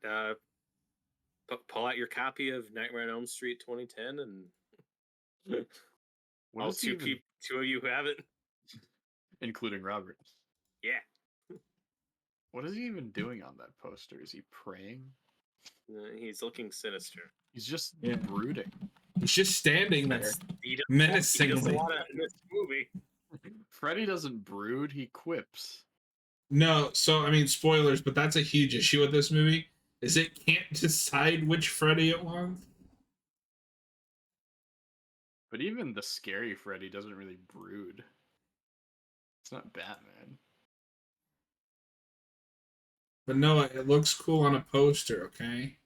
pull out your copy of Nightmare on Elm Street 2010, and What all is he even, two of you who haven't. including Robert? Yeah. What is he even doing on that poster? Is he praying? He's looking sinister. He's just Yeah. brooding. He's just standing there, He doesn't menacingly. want to in this movie. Freddy doesn't brood, he quips. No, so I mean spoilers, but that's a huge issue with this movie. Is it can't decide which Freddy it wants. But even the scary Freddy doesn't really brood. It's not Batman. But no, it looks cool on a poster, okay?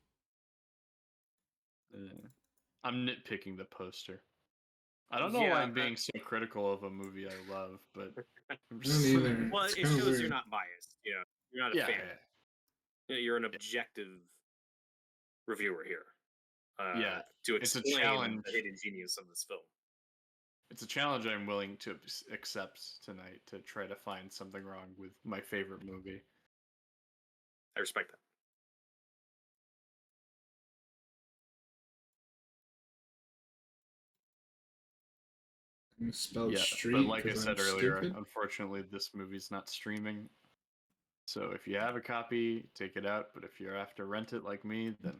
I'm nitpicking the poster. I don't know why I'm being so critical of a movie I love, but I'm just either. Well, it shows you're not biased. You know, you're not a fan. Yeah. You're an objective reviewer here. To it's a explain challenge. The hidden genius of this film. It's a challenge I'm willing to accept tonight, to try to find something wrong with my favorite movie. I respect that. Street, but like I because said I'm earlier, stupid. unfortunately, this movie's not streaming. So if you have a copy, take it out. But if you have to rent it like me, then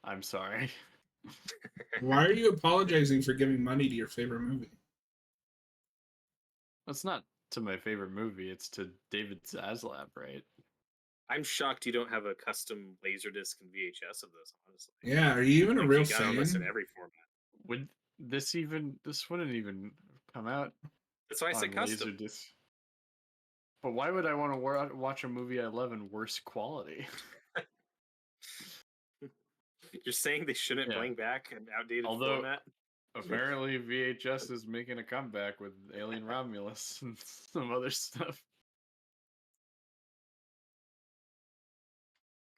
I'm sorry. Why are you apologizing for giving money to your favorite movie? That's not to my favorite movie. It's to David Zaslav, right? I'm shocked you don't have a custom Laserdisc and VHS of this, honestly. Yeah, are you even a real fan? fan? This in every format. Would this wouldn't even come out? That's why I said custom. Laserdisc. But why would I want to watch a movie I love in worse quality? You're saying they shouldn't bring back an outdated format? Apparently VHS is making a comeback with Alien Romulus and some other stuff.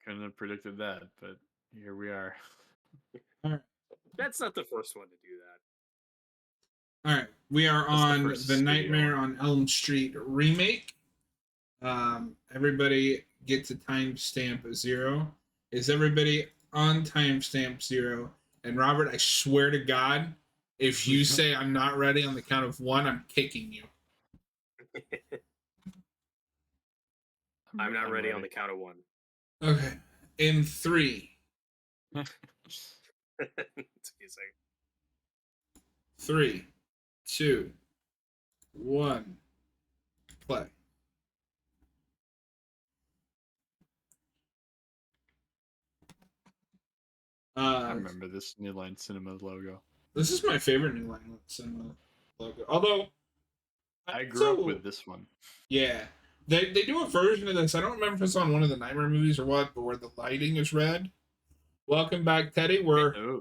Couldn't have predicted that, but here we are. That's not the first one to do that. All right, we are on the Nightmare on Elm Street remake. Everybody gets a timestamp 0. Is everybody on timestamp 0? And Robert, I swear to God, if you say I'm not ready on the count of 1, I'm kicking you. I'm not ready on the count of 1. Okay. In 3. It's amazing. 3, 2, 1. Play. I remember this New Line Cinema logo. This is my favorite New Line Cinema logo. Although I grew up with this one. Yeah. They do a version of this. I don't remember if it's on one of the Nightmare movies or what, but where the lighting is red. Welcome back, Teddy. We're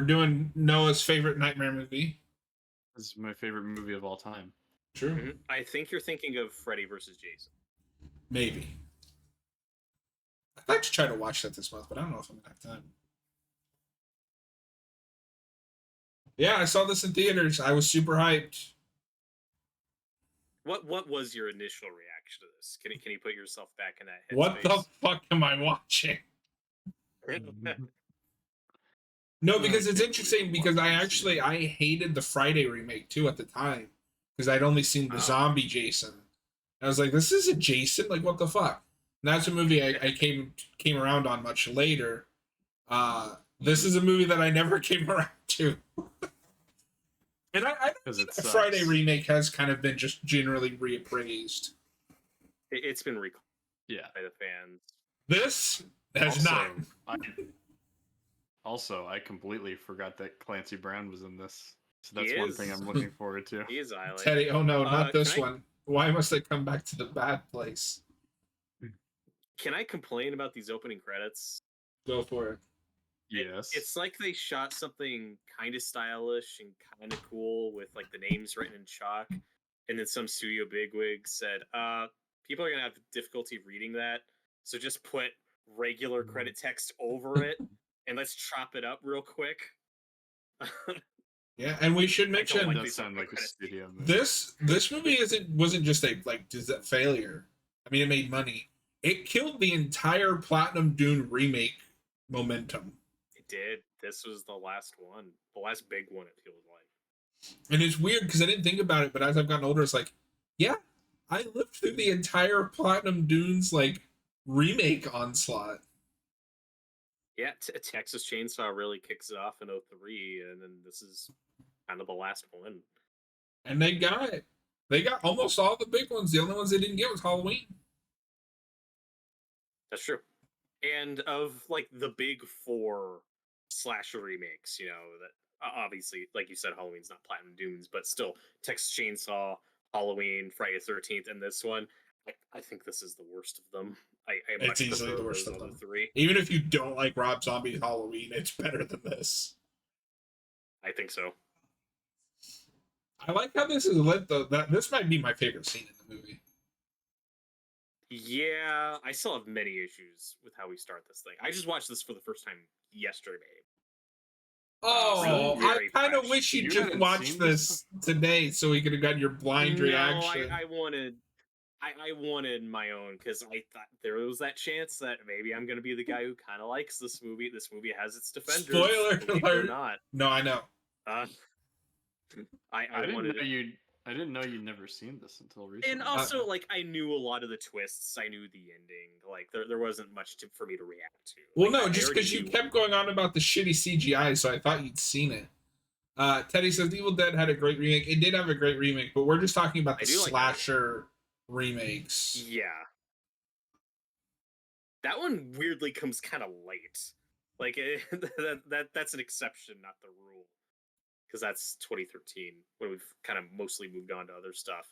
doing Noah's favorite Nightmare movie. This is my favorite movie of all time. True. Mm-hmm. I think you're thinking of Freddy vs. Jason. Maybe. I'd like to try to watch that this month, but I don't know if I'm going to have time. Yeah, I saw this in theaters. I was super hyped. What was your initial reaction to this? Can you put yourself back in that headspace? What the fuck am I watching? No, because it's interesting because I hated the Friday remake too at the time because I'd only seen the zombie Jason. I was like, this isn't Jason. Like, what the fuck? And that's a movie I came around on much later. This is a movie that I never came around to. And I think the Friday remake has kind of been just generally reappraised. It's been recalled by the fans. This has not. I completely forgot that Clancy Brown was in this. So that's one thing I'm looking forward to. He is Island. Teddy, oh no, not this one. Why must I come back to the bad place? Can I complain about these opening credits? Go for it. Yes. It's like they shot something kind of stylish and kind of cool with like the names written in chalk, and then some studio bigwig said, people are gonna have difficulty reading that, so just put regular credit text over it, and let's chop it up real quick. Yeah, and we should mention that sound like a studio movie. This movie wasn't just a failure. I mean, it made money. it killed the entire Platinum Dune remake momentum. It did. This was the last one, the last big one. It feels like. And it's weird because I didn't think about it, but as I've gotten older, it's like, yeah, I lived through the entire Platinum Dunes like remake onslaught. Yeah, Texas Chainsaw really kicks it off in 03, and then this is kind of the last one. And they got almost all the big ones. The only ones they didn't get was Halloween. That's true. And of like the big 4 slasher remakes, you know, that obviously, like you said, Halloween's not Platinum Dunes, but still, Texas Chainsaw, Halloween, Friday the 13th, and this one, I think this is the worst of them. It's easily the worst of them. 3. Even if you don't like Rob Zombie's Halloween, it's better than this. I think so. I like how this is lit, though. This might be my favorite scene in the movie. Yeah, I still have many issues with how we start this thing. I just watched this for the first time yesterday. Oh, Really I kind of fresh. wish you You just hadn't watched seen this today so we could have gotten your blind reaction. I wanted my own because I thought there was that chance that maybe I'm going to be the guy who kind of likes this movie. This movie has its defenders. Spoiler believe it or alert. not. No, I know. I wanted it. I didn't know you'd never seen this until recently. And also, like, I knew a lot of the twists. I knew the ending. Like, there wasn't much for me to react to. Well, Like, no, I just already because you knew- kept going on about the shitty CGI, so I thought you'd seen it. Teddy says Evil Dead had a great remake. It did have a great remake, but we're just talking about the I do like slasher remakes. Yeah. That one weirdly comes kind of late. Like, that's an exception, not the rule. Because that's 2013, when we've kind of mostly moved on to other stuff.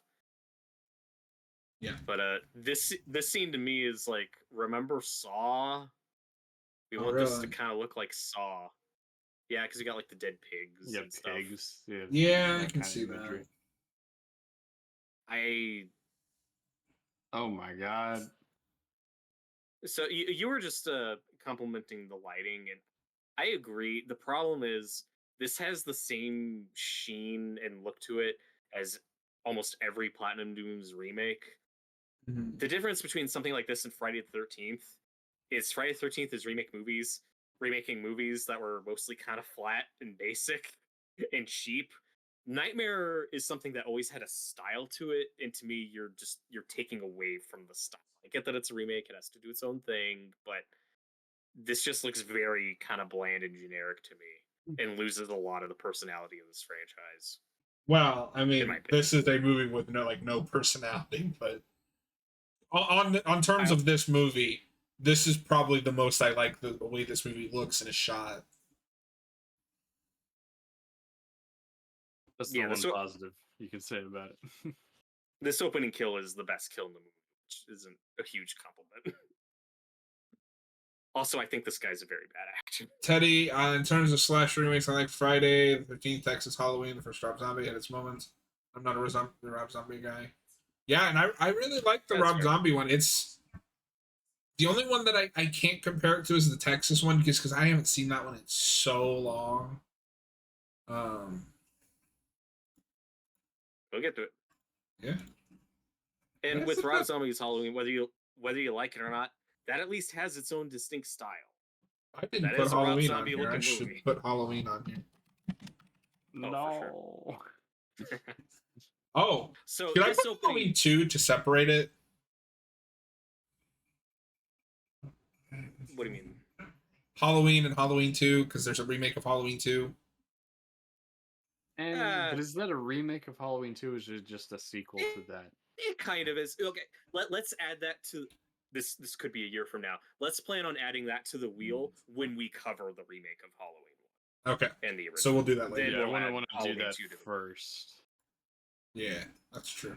Yeah. But this scene to me is like, remember Saw? We Oh, want this to really? kind of look like Saw. Yeah, because you got like the dead pigs Yeah, and stuff. pigs. Yeah, Yeah, I that can kind of see that. imagery. Oh my god. So you were just complimenting the lighting, and I agree. The problem is this has the same sheen and look to it as almost every Platinum Dunes remake. Mhm. The difference between something like this and Friday the 13th is Friday the 13th is remaking movies that were mostly kind of flat and basic and cheap. Nightmare is something that always had a style to it, and to me, you're taking away from the style. I get that it's a remake; it has to do its own thing, but this just looks very kind of bland and generic to me, and loses a lot of the personality of this franchise. Well, I mean, my opinion. this is a movie with no personality, but on terms of this movie, this is probably the most I like the way this movie looks and is shot. That's the Yeah, one this o- positive you can say about it. This opening kill is the best kill in the movie, which isn't a huge compliment. Also, I think this guy's a very bad actor. Teddy, in terms of slasher remakes, I like Friday the 13th, Texas Halloween, the first Rob Zombie had its moments. I'm not a Rob Zombie guy. Yeah, and I really like the That's Rob fair. Zombie one. It's the only one that I can't compare it to is the Texas one because I haven't seen that one in so long. We'll get to it. Yeah. And That's with a Rob bit- Zombie's Halloween, whether you like it or not, that at least has its own distinct style. I didn't That put is a Rob Halloween on Zombie here. I looking should movie. put Halloween on here. No. Oh, So should I this put opening, Halloween 2 to separate it? what do you mean? Halloween and Halloween 2 because there's a remake of Halloween 2. But is that a remake of Halloween 2 or is it just a sequel to that? It kind of is. Okay, let's add that to this. This could be a year from now. Let's plan on adding that to the wheel when we cover the remake of Halloween Okay, and the original. so we'll do that later. Then Yeah, we'll I add want to do Halloween that 2 to it. first. Yeah, that's true.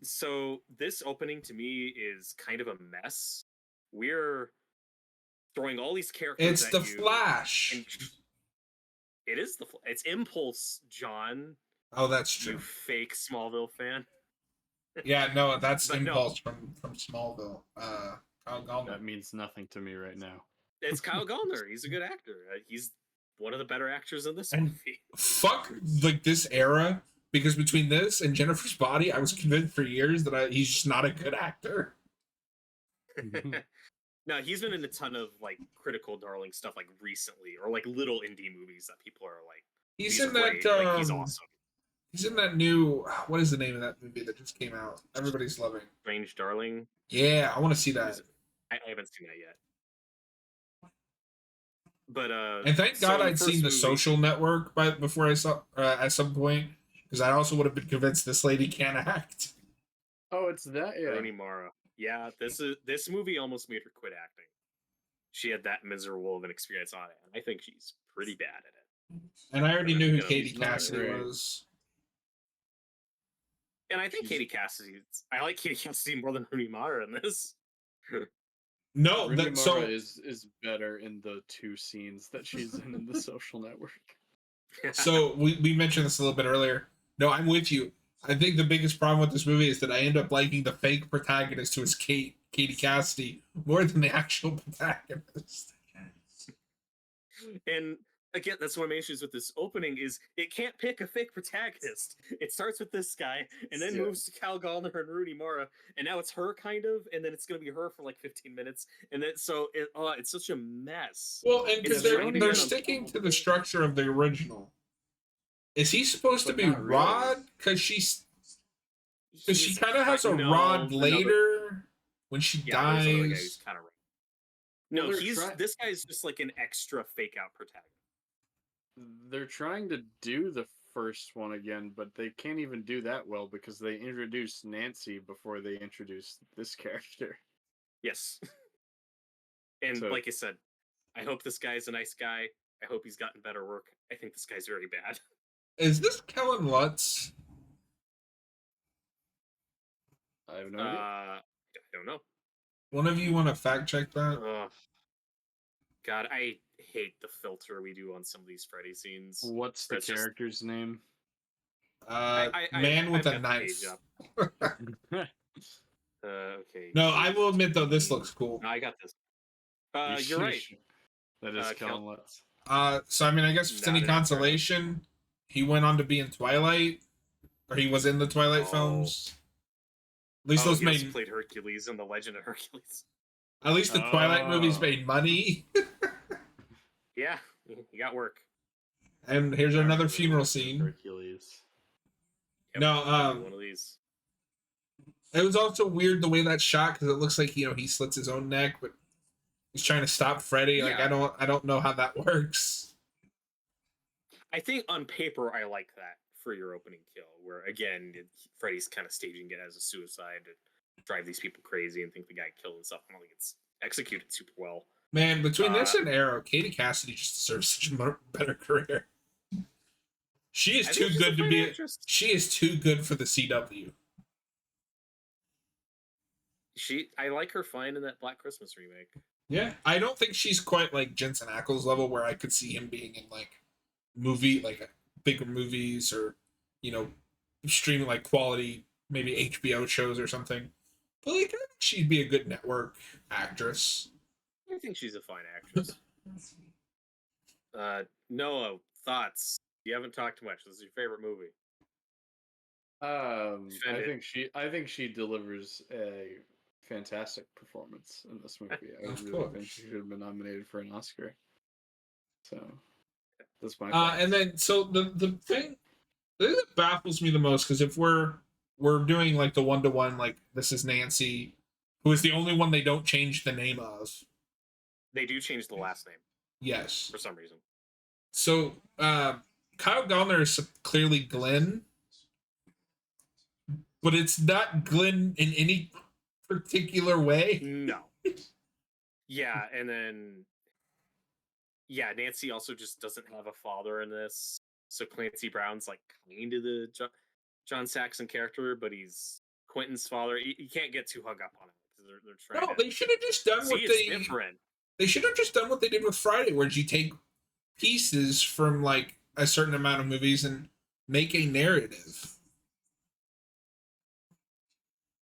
So this opening to me is kind of a mess. We're throwing all these characters. It's at the you, Flash. and it is it's Impulse, John. Oh, that's You true. fake Smallville fan. Yeah, no, that's But no. Impulse from Smallville. Kyle Gallner. That means nothing to me right now. It's Kyle Gallner. He's a good actor. He's one of the better actors in this And- movie. Fuck like this era because between this and Jennifer's Body, I was convinced for years that he's just not a good actor. No, he's been in a ton of like critical darling stuff like recently, or like little indie movies that people are like, He's he's in great, that. like he's awesome. He's in that new. What is the name of that movie that just came out? Everybody's loving. Strange Darling. Yeah, I want to see that. I haven't seen that yet. But And thank God the I'd first seen The movie- Social Network before I saw at some point, because I also would have been convinced this lady can't act. Oh, it's that, yeah. Rooney Mara. Yeah, this movie almost made her quit acting. She had that miserable of an experience on it, and I think she's pretty bad at it. And I already knew who You know, Katie she's not Cassidy great. was. And I think Katie Cassidy. I like Katie Cassidy more than Rooney Mara in this. No, Rooney Mara so is better in the 2 scenes that she's in The Social Network. so we mentioned this a little bit earlier. No, I'm with you. I think the biggest problem with this movie is that I end up liking the fake protagonist, who is Katie Cassidy, more than the actual protagonist. And again, that's one of my issues with this opening is it can't pick a fake protagonist. It starts with this guy and then Yeah. moves to Cal Gallner and Rooney Mara, and now it's her kind of, and then it's gonna be her for like 15 minutes, and then it's such a mess. Well, and because It's they're, trying to they're get on- sticking to the structure of the original. Is he supposed to But be not really. Rod? Because she He's kind of has a no, Rod another- later when she Yeah, there's another guy dies. who's kind of. No, Well, they're this guy's just like an extra fake out protagonist. They're trying to do the first one again, but they can't even do that well because they introduced Nancy before they introduced this character. Yes. And So- like I said, I hope this guy's a nice guy. I hope he's gotten better work. I think this guy's very bad. Is this Kellen Lutz? I have no idea. I don't know. One of you want to fact check that? God, I hate the filter we do on some of these Freddy scenes. What's the that's just- character's name? Man with I've a got the page knife. up. Okay. No, I will admit though, this looks cool. No, I got this. You You're right. should- That is Kel- Kellen Lutz. So I mean, I guess if it's Not any an actor. consolation, he went on to be in Twilight, or he was in the Twilight Oh. films. At least those he also made. played Hercules in The Legend of Hercules. At least the Twilight movies Oh. made money. Yeah, you got work. And here's another funeral scene. Hercules. Yep, No, one of these. it was also weird the way that's shot because it looks like he slits his own neck, but he's trying to stop Freddy. Like Yeah. I don't know how that works. I think on paper I like that for your opening kill, where again Freddy's kind of staging it as a suicide to drive these people crazy and think the guy killed himself. I don't think it's executed super well. Man, between this and Arrow, Katie Cassidy just deserves such a better career. She is I too think she's a good to fine be. actress. She is too good for the CW. I like her fine in that Black Christmas remake. Yeah, I don't think she's quite like Jensen Ackles level, where I could see him being in like bigger movies or streaming like quality maybe HBO shows or something. But like I think she'd be a good network actress. I think she's a fine actress. Noah, thoughts? You haven't talked much. This is your favorite movie. Defend it. I think she delivers a fantastic performance in this movie. I Of really course. think she should have been nominated for an Oscar. So that's my And then so the thing that baffles me the most, because if we're doing like the 1-to-1, like this is Nancy, who is the only one they don't change the name of. They do change the last name Yes. for some reason. So Kyle Gallner is clearly Glenn, but it's not Glenn in any particular way. No. Yeah, and then Nancy also just doesn't have a father in this. So Clancy Brown's like kind of the John Saxon character, but he's Quentin's father. You can't get too hung up on it because they're trying No, to they should have just done see what it's they. different. They should have just done what they did with Friday, where you take pieces from like a certain amount of movies and make a narrative.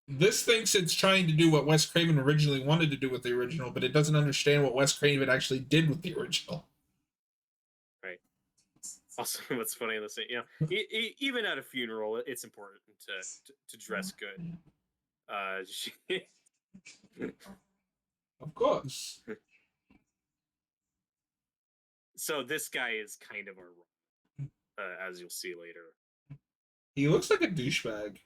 This thinks it's trying to do what Wes Craven originally wanted to do with the original, but it doesn't understand what Wes Craven actually did with the original. Also, what's funny in this, even at a funeral, it's important to dress good. Of course. So this guy is kind of a as you'll see later. He looks like a douchebag.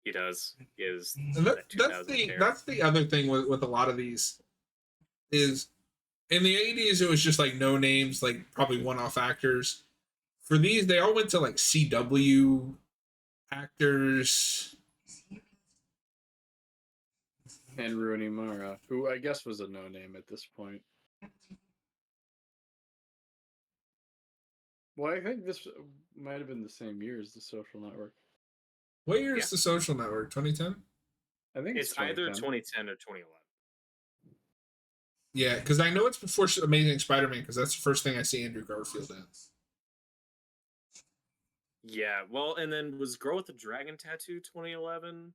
He does. He is And that 2000 hair. that's the other thing with a lot of these is in the 80s it was just like no names, like probably one-off actors. For these, they all went to like CW actors. And Rooney Mara, who I guess was a no name at this point. Well, I think this might have been the same year as The Social Network. What year is The Social Network? 2010? I think It's either 2010 or 2011. Yeah, because I know it's before Amazing Spider-Man, because that's the first thing I see Andrew Garfield in. Yeah, well, and then was Girl with the Dragon Tattoo 2011?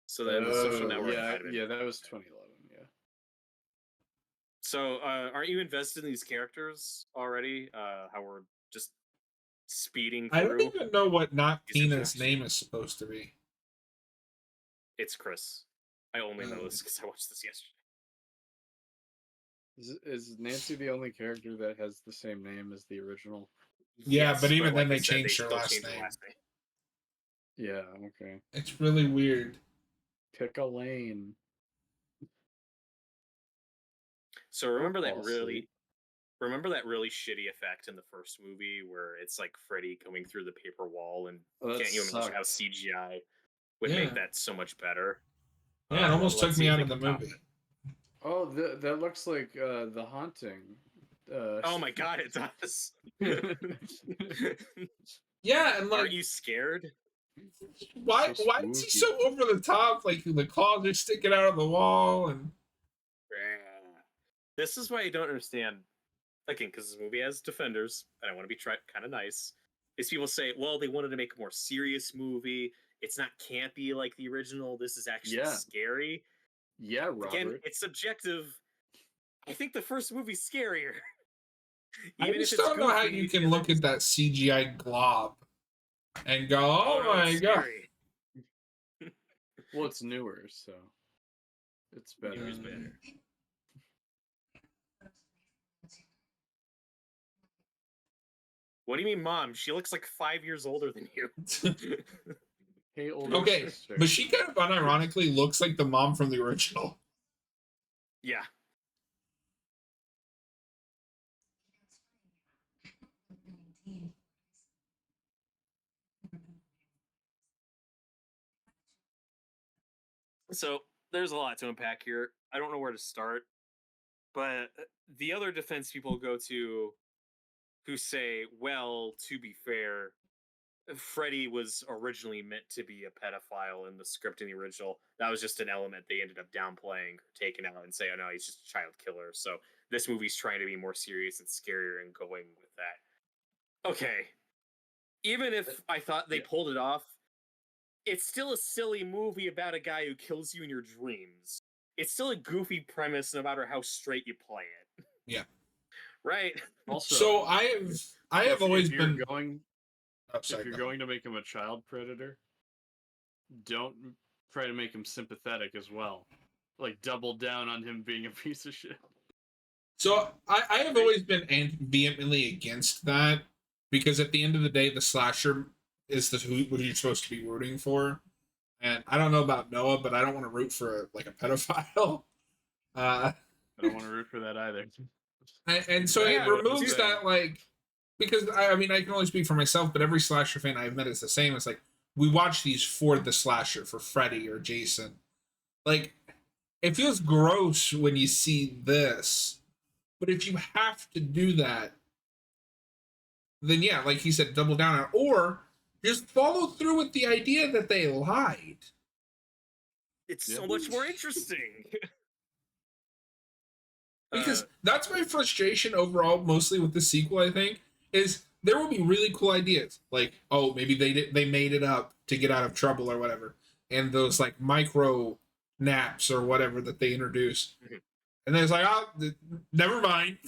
So then The Social Network might have been. Yeah, that was 2011, yeah. So, aren't you invested in these characters already? How we're just speeding through? I don't even know what Not These Tina's introductions. name is supposed to be. It's Chris. I only know this because I watched this yesterday. Is Nancy the only character that has the same name as the original? Yeah, but even then like I they said, changed her still last changed name. Yeah, okay. It's really weird. Pick a lane. So remember that Fall really asleep. shitty effect in the first movie where it's like Freddy coming through the paper wall, and Oh, that can't you imagine how sucked. CGI would Yeah. make that so much better? Yeah, it almost let's took see me if out they of the can top movie. it. Oh, that looks like The Haunting. Oh my god, it does. Yeah, and like, Aren't you scared? why So why is he so spooky. over the top? Like the claws are sticking out of the wall, and This is why I don't understand. Again, because this movie has defenders, and I want to be kind of nice. Is people say, well, they wanted to make a more serious movie. It's not campy like the original. This is actually scary. Yeah, Robert. Again, it's subjective. I think the first movie's scarier. I just don't know how you can look at that CGI glob and go, "Oh no, my it's god!" scary. Well, it's newer, so it's better. Newer's better. What do you mean, Mom? She looks like 5 years older than you. Hey, older Okay, sister. but she kind of unironically looks like the mom from the original. Yeah. So there's a lot to unpack here. I don't know where to start, but the other defense people go to who say, well, to be fair, Freddy was originally meant to be a pedophile in the script in the original. That was just an element they ended up downplaying or taking out and say, oh no, he's just a child killer. So this movie's trying to be more serious and scarier and going with that. Okay. Even if I thought they pulled it off, it's still a silly movie about a guy who kills you in your dreams. It's still a goofy premise no matter how straight you play it. Yeah. Right? Also, so I have always if you're been going. Sorry, if you're going to make him a child predator, don't try to make him sympathetic as well. Like, double down on him being a piece of shit. So I have always been vehemently against that, because at the end of the day, the slasher is who you're supposed to be rooting for. And I don't know about Noah, but I don't want to root for a pedophile. I don't want to root for that either. And so it removes that, like, because I mean, I can only speak for myself, but every slasher fan I've met is the same. It's like, we watch these for the slasher, for Freddy or Jason. Like, it feels gross when you see this, but if you have to do that, then yeah, like he said, double down on it, or just follow through with the idea that they lied. It's so much more interesting. Because that's my frustration overall, mostly with the sequel, I think, is there will be really cool ideas. Like, oh, maybe they made it up to get out of trouble or whatever. And those, like, micro naps or whatever that they introduce. And then it's like, oh, never mind.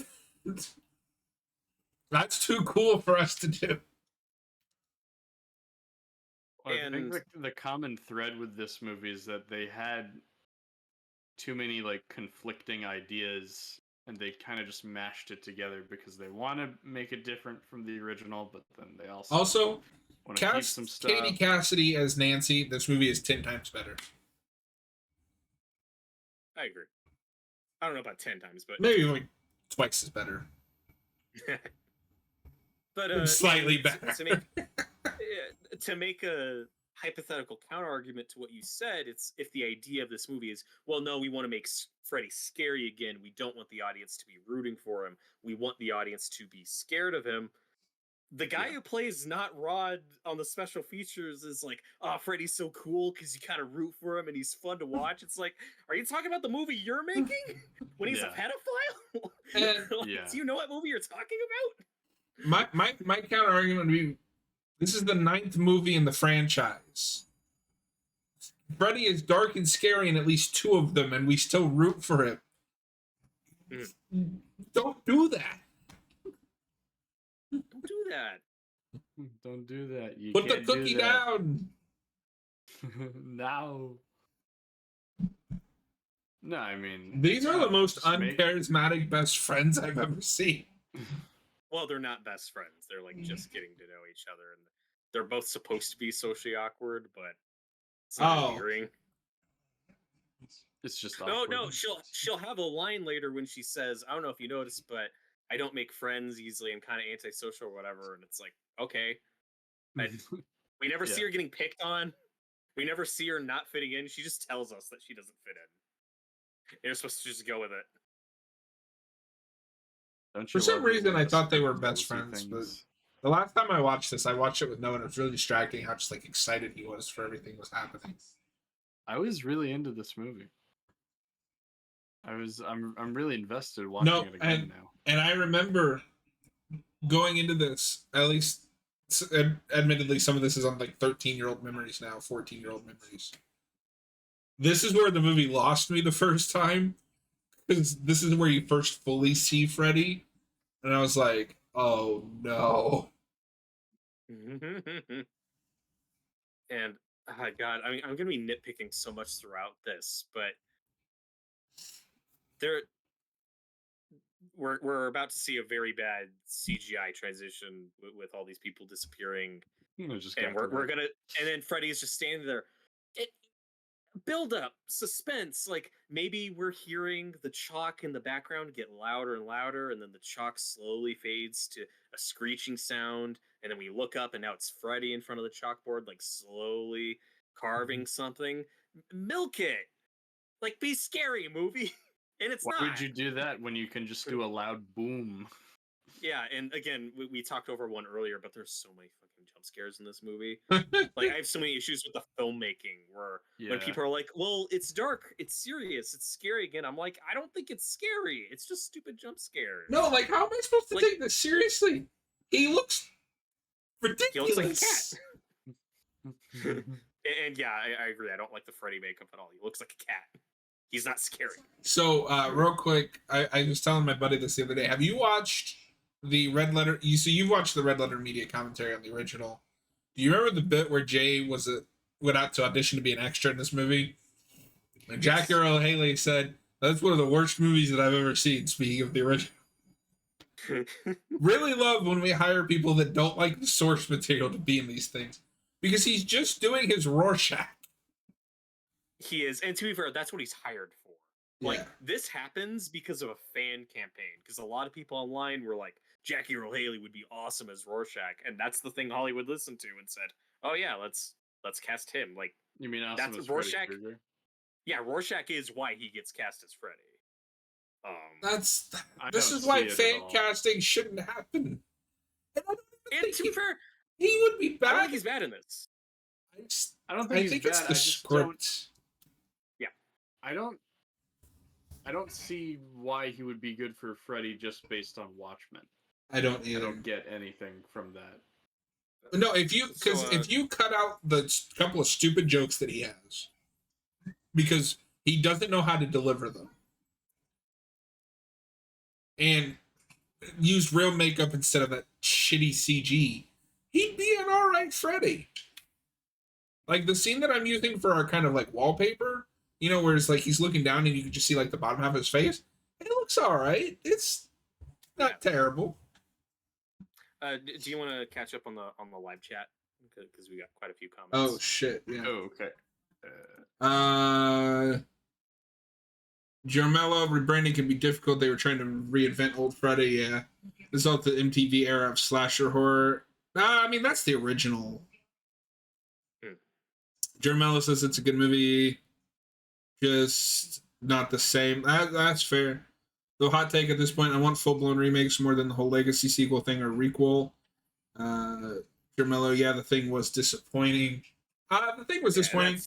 That's too cool for us to do. Well, I think the common thread with this movie is that they had too many like conflicting ideas, and they kind of just mashed it together because they want to make it different from the original, but then they also want to keep some stuff. Katie Cassidy as Nancy. This movie is 10 times better. I agree. I don't know about 10 times, but maybe like twice as better. But slightly better. To make a hypothetical counter argument to what you said, it's if the idea of this movie is, well, no, we want to make Freddy scary again. We don't want the audience to be rooting for him. We want the audience to be scared of him. The guy who plays Not Rod on the special features is like, oh, Freddy's so cool because you kind of root for him and he's fun to watch. It's like, are you talking about the movie you're making when he's a pedophile? Do you know what movie you're talking about? My counter argument would be, this is the 9th movie in the franchise. Freddy is dark and scary in at least 2 of them, and we still root for him. Don't do that. Don't do that. Don't do that. You put the cookie down. No. No, I mean, these are the most uncharismatic best friends I've ever seen. Well, they're not best friends. They're like just getting to know each other, and they're both supposed to be socially awkward, but it's not endearing. It's just awkward. No. She'll have a line later when she says, "I don't know if you noticed, but I don't make friends easily. I'm kind of antisocial or whatever." And it's like, okay, we never see her getting picked on. We never see her not fitting in. She just tells us that she doesn't fit in. You're supposed to just go with it. For some reason, I thought they were best friends, but the last time I watched this, I watched it with no one. It was really distracting how just like excited he was for everything was happening. I was really into this movie. I'm really invested watching it again now. And I remember going into this, at least, admittedly, some of this is on like 13-year-old memories now, 14-year-old memories. This is where the movie lost me the first time, because this is where you first fully see Freddy, and I was like, oh no. And God, I mean, I'm gonna be nitpicking so much throughout this, but we're about to see a very bad CGI transition with all these people disappearing, and then Freddy's just standing there. Build up, suspense. Like maybe we're hearing the chalk in the background get louder and louder, and then the chalk slowly fades to a screeching sound, and then we look up, and now it's Freddy in front of the chalkboard, like slowly carving something. Milk it, like be scary, movie. And it's Why not. would you do that when you can just do a loud boom? Yeah, and again, we talked over one earlier, but there's so many fucking jump scares in this movie. Like, I have so many issues with the filmmaking where when people are like, well, it's dark, it's serious, it's scary again. I'm like, I don't think it's scary. It's just stupid jump scares. No, like, how am I supposed to take this seriously? He looks ridiculous. He looks like a cat. And yeah, I agree. I don't like the Freddy makeup at all. He looks like a cat. He's not scary. So, real quick, I was telling my buddy this the other day. Have you watched the Red Letter? You've watched the Red Letter media commentary on the original. Do you remember the bit where Jay went out to audition to be an extra in this movie? And Jackie Earle Haley said, "That's one of the worst movies that I've ever seen." Speaking of the original. Really love when we hire people that don't like the source material to be in these things, because he's just doing his Rorschach. He is, and to be fair, that's what he's hired for. Like, this happens because of a fan campaign, because a lot of people online were like, Jackie Earle Haley would be awesome as Rorschach, and that's the thing Hollywood listened to and said, oh yeah, let's cast him. Like, you mean awesome that's as Rorschach? Freddy Krueger? Yeah, Rorschach is why he gets cast as Freddy. This is why fan casting shouldn't happen. And to be fair, he would be bad. I don't think he's bad in this. I don't think he's bad. It's the script. I don't see why he would be good for Freddy just based on Watchmen. I don't either. I don't get anything from that. No, if you cut out the couple of stupid jokes that he has, because he doesn't know how to deliver them, and use real makeup instead of that shitty CG, he'd be an alright Freddy. Like the scene that I'm using for our kind of like wallpaper, You know, where it's like he's looking down and you can just see like the bottom half of his face. It looks all right. It's not terrible. Do you want to catch up on the live chat because we got quite a few comments? Oh shit! Yeah. Oh, okay. Jarmello rebranding can be difficult. They were trying to reinvent old Freddy. Yeah, this is all the MTV era of slasher horror. I mean, that's the original. Jarmello says it's a good movie, just not the same. That's fair. The hot take at this point, I want full-blown remakes more than the whole legacy sequel thing or requel. Jarmello, yeah, the thing was disappointing. The thing was disappointing.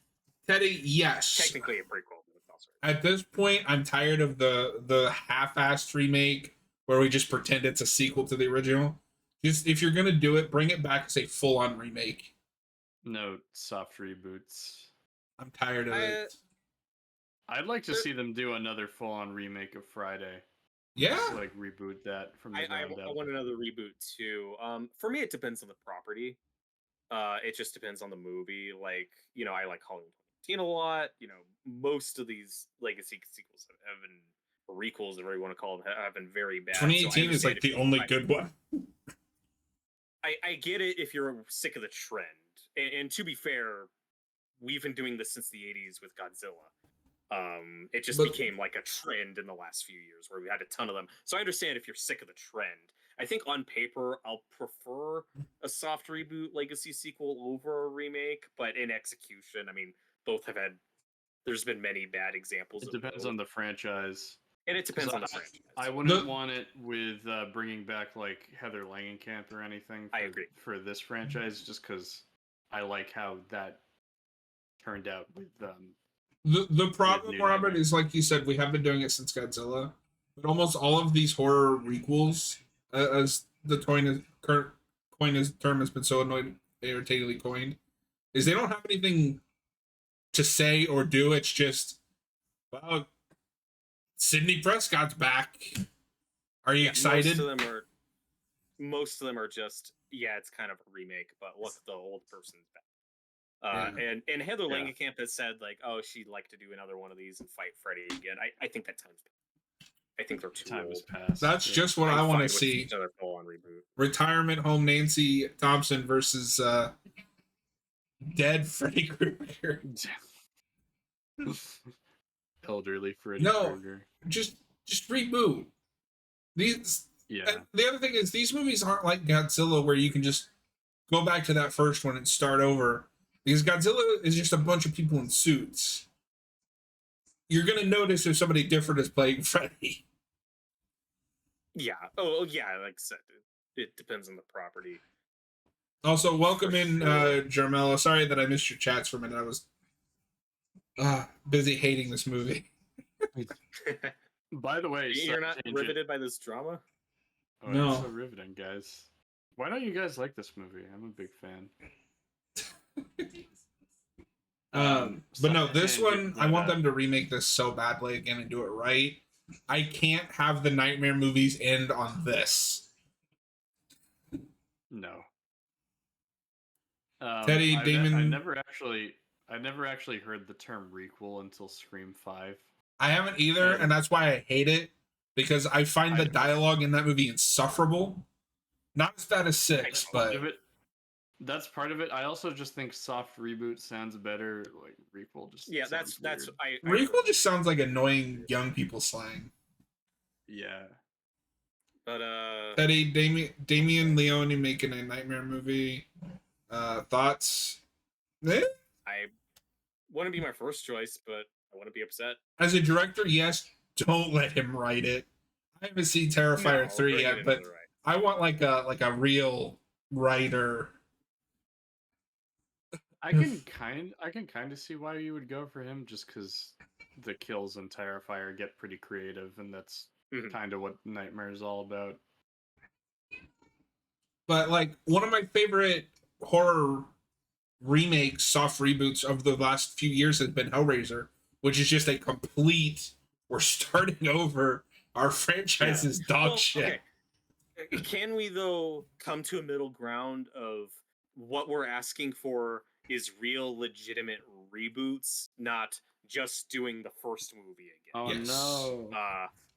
Teddy, yes. Technically a prequel. At this point, I'm tired of the half-assed remake where we just pretend it's a sequel to the original. Just if you're gonna do it, bring it back as a full-on remake. No soft reboots. I'm tired of it. I'd like to see them do another full-on remake of Friday. Yeah, just, like reboot that from the ground up. I want another reboot too. For me, it depends on the property. It just depends on the movie. Like, you know, I like Halloween 2018 a lot. You know, most of these legacy sequels have been, or requels, whatever you want to call them, have been very bad. 2018 is like the only good one. I get it if you're sick of the trend. And to be fair, we've been doing this since the 80s with Godzilla. It just became like a trend in the last few years where we had a ton of them. So I understand if you're sick of the trend. I think on paper, I'll prefer a soft reboot legacy sequel over a remake, but in execution, I mean, both have had, there's been many bad examples. It depends on the franchise. And it depends on the franchise. I wouldn't want it with bringing back like Heather Langenkamp or anything. I agree. For this franchise, just because I like how that turned out with The problem, Robert, is like you said, we have been doing it since Godzilla, but almost all of these horror requels, as the term has been so irritatingly coined, is they don't have anything to say or do. It's just, well, Sidney Prescott's back. Are you excited? Most of them are just, yeah, it's kind of a remake, but look, the old person's back. And Heather Langenkamp has said, like, oh, she'd like to do another one of these and fight Freddy again. I think that time's passed. I think they're too old. Passed. That's just what I want to see. Retirement home Nancy Thompson versus dead Freddy Krueger. Elderly Freddy Krueger. Just reboot. These. Yeah. The other thing is, these movies aren't like Godzilla where you can just go back to that first one and start over. Because Godzilla is just a bunch of people in suits. You're going to notice if somebody different is playing Freddy. Yeah. Oh, yeah. Like I said, it depends on the property. Also, welcome in, Jarmello. Sorry that I missed your chats for a minute. I was busy hating this movie. By the way, you're not riveted by this drama? Oh, no. It's so riveting, guys. Why don't you guys like this movie? I'm a big fan. But no, this one, I want them to remake this so badly again and do it right. I can't have the Nightmare movies end on this. No. Teddy, Damon. I never actually heard the term requel until Scream 5. I haven't either, and that's why I hate it, because I find the dialogue in that movie insufferable. Not as bad as 6, but that's part of it. I also just think soft reboot sounds better. Like requel just that's requel just sounds like annoying young people slang. Yeah. But Teddy, Damien Leone making a Nightmare movie. Thoughts? I want to be my first choice, but I want to be upset. As a director, yes, don't let him write it. I haven't seen Terrifier 3 yet, but I want like a real writer. I can kind of see why you would go for him, just because the kills in Terrifier get pretty creative, and that's kind of what Nightmare is all about. But like one of my favorite horror remakes, soft reboots of the last few years has been Hellraiser, which is just a complete, we're starting over, our franchise is dog shit. Okay. Can we though come to a middle ground of what we're asking for is real legitimate reboots, not just doing the first movie again. Oh Yes. no.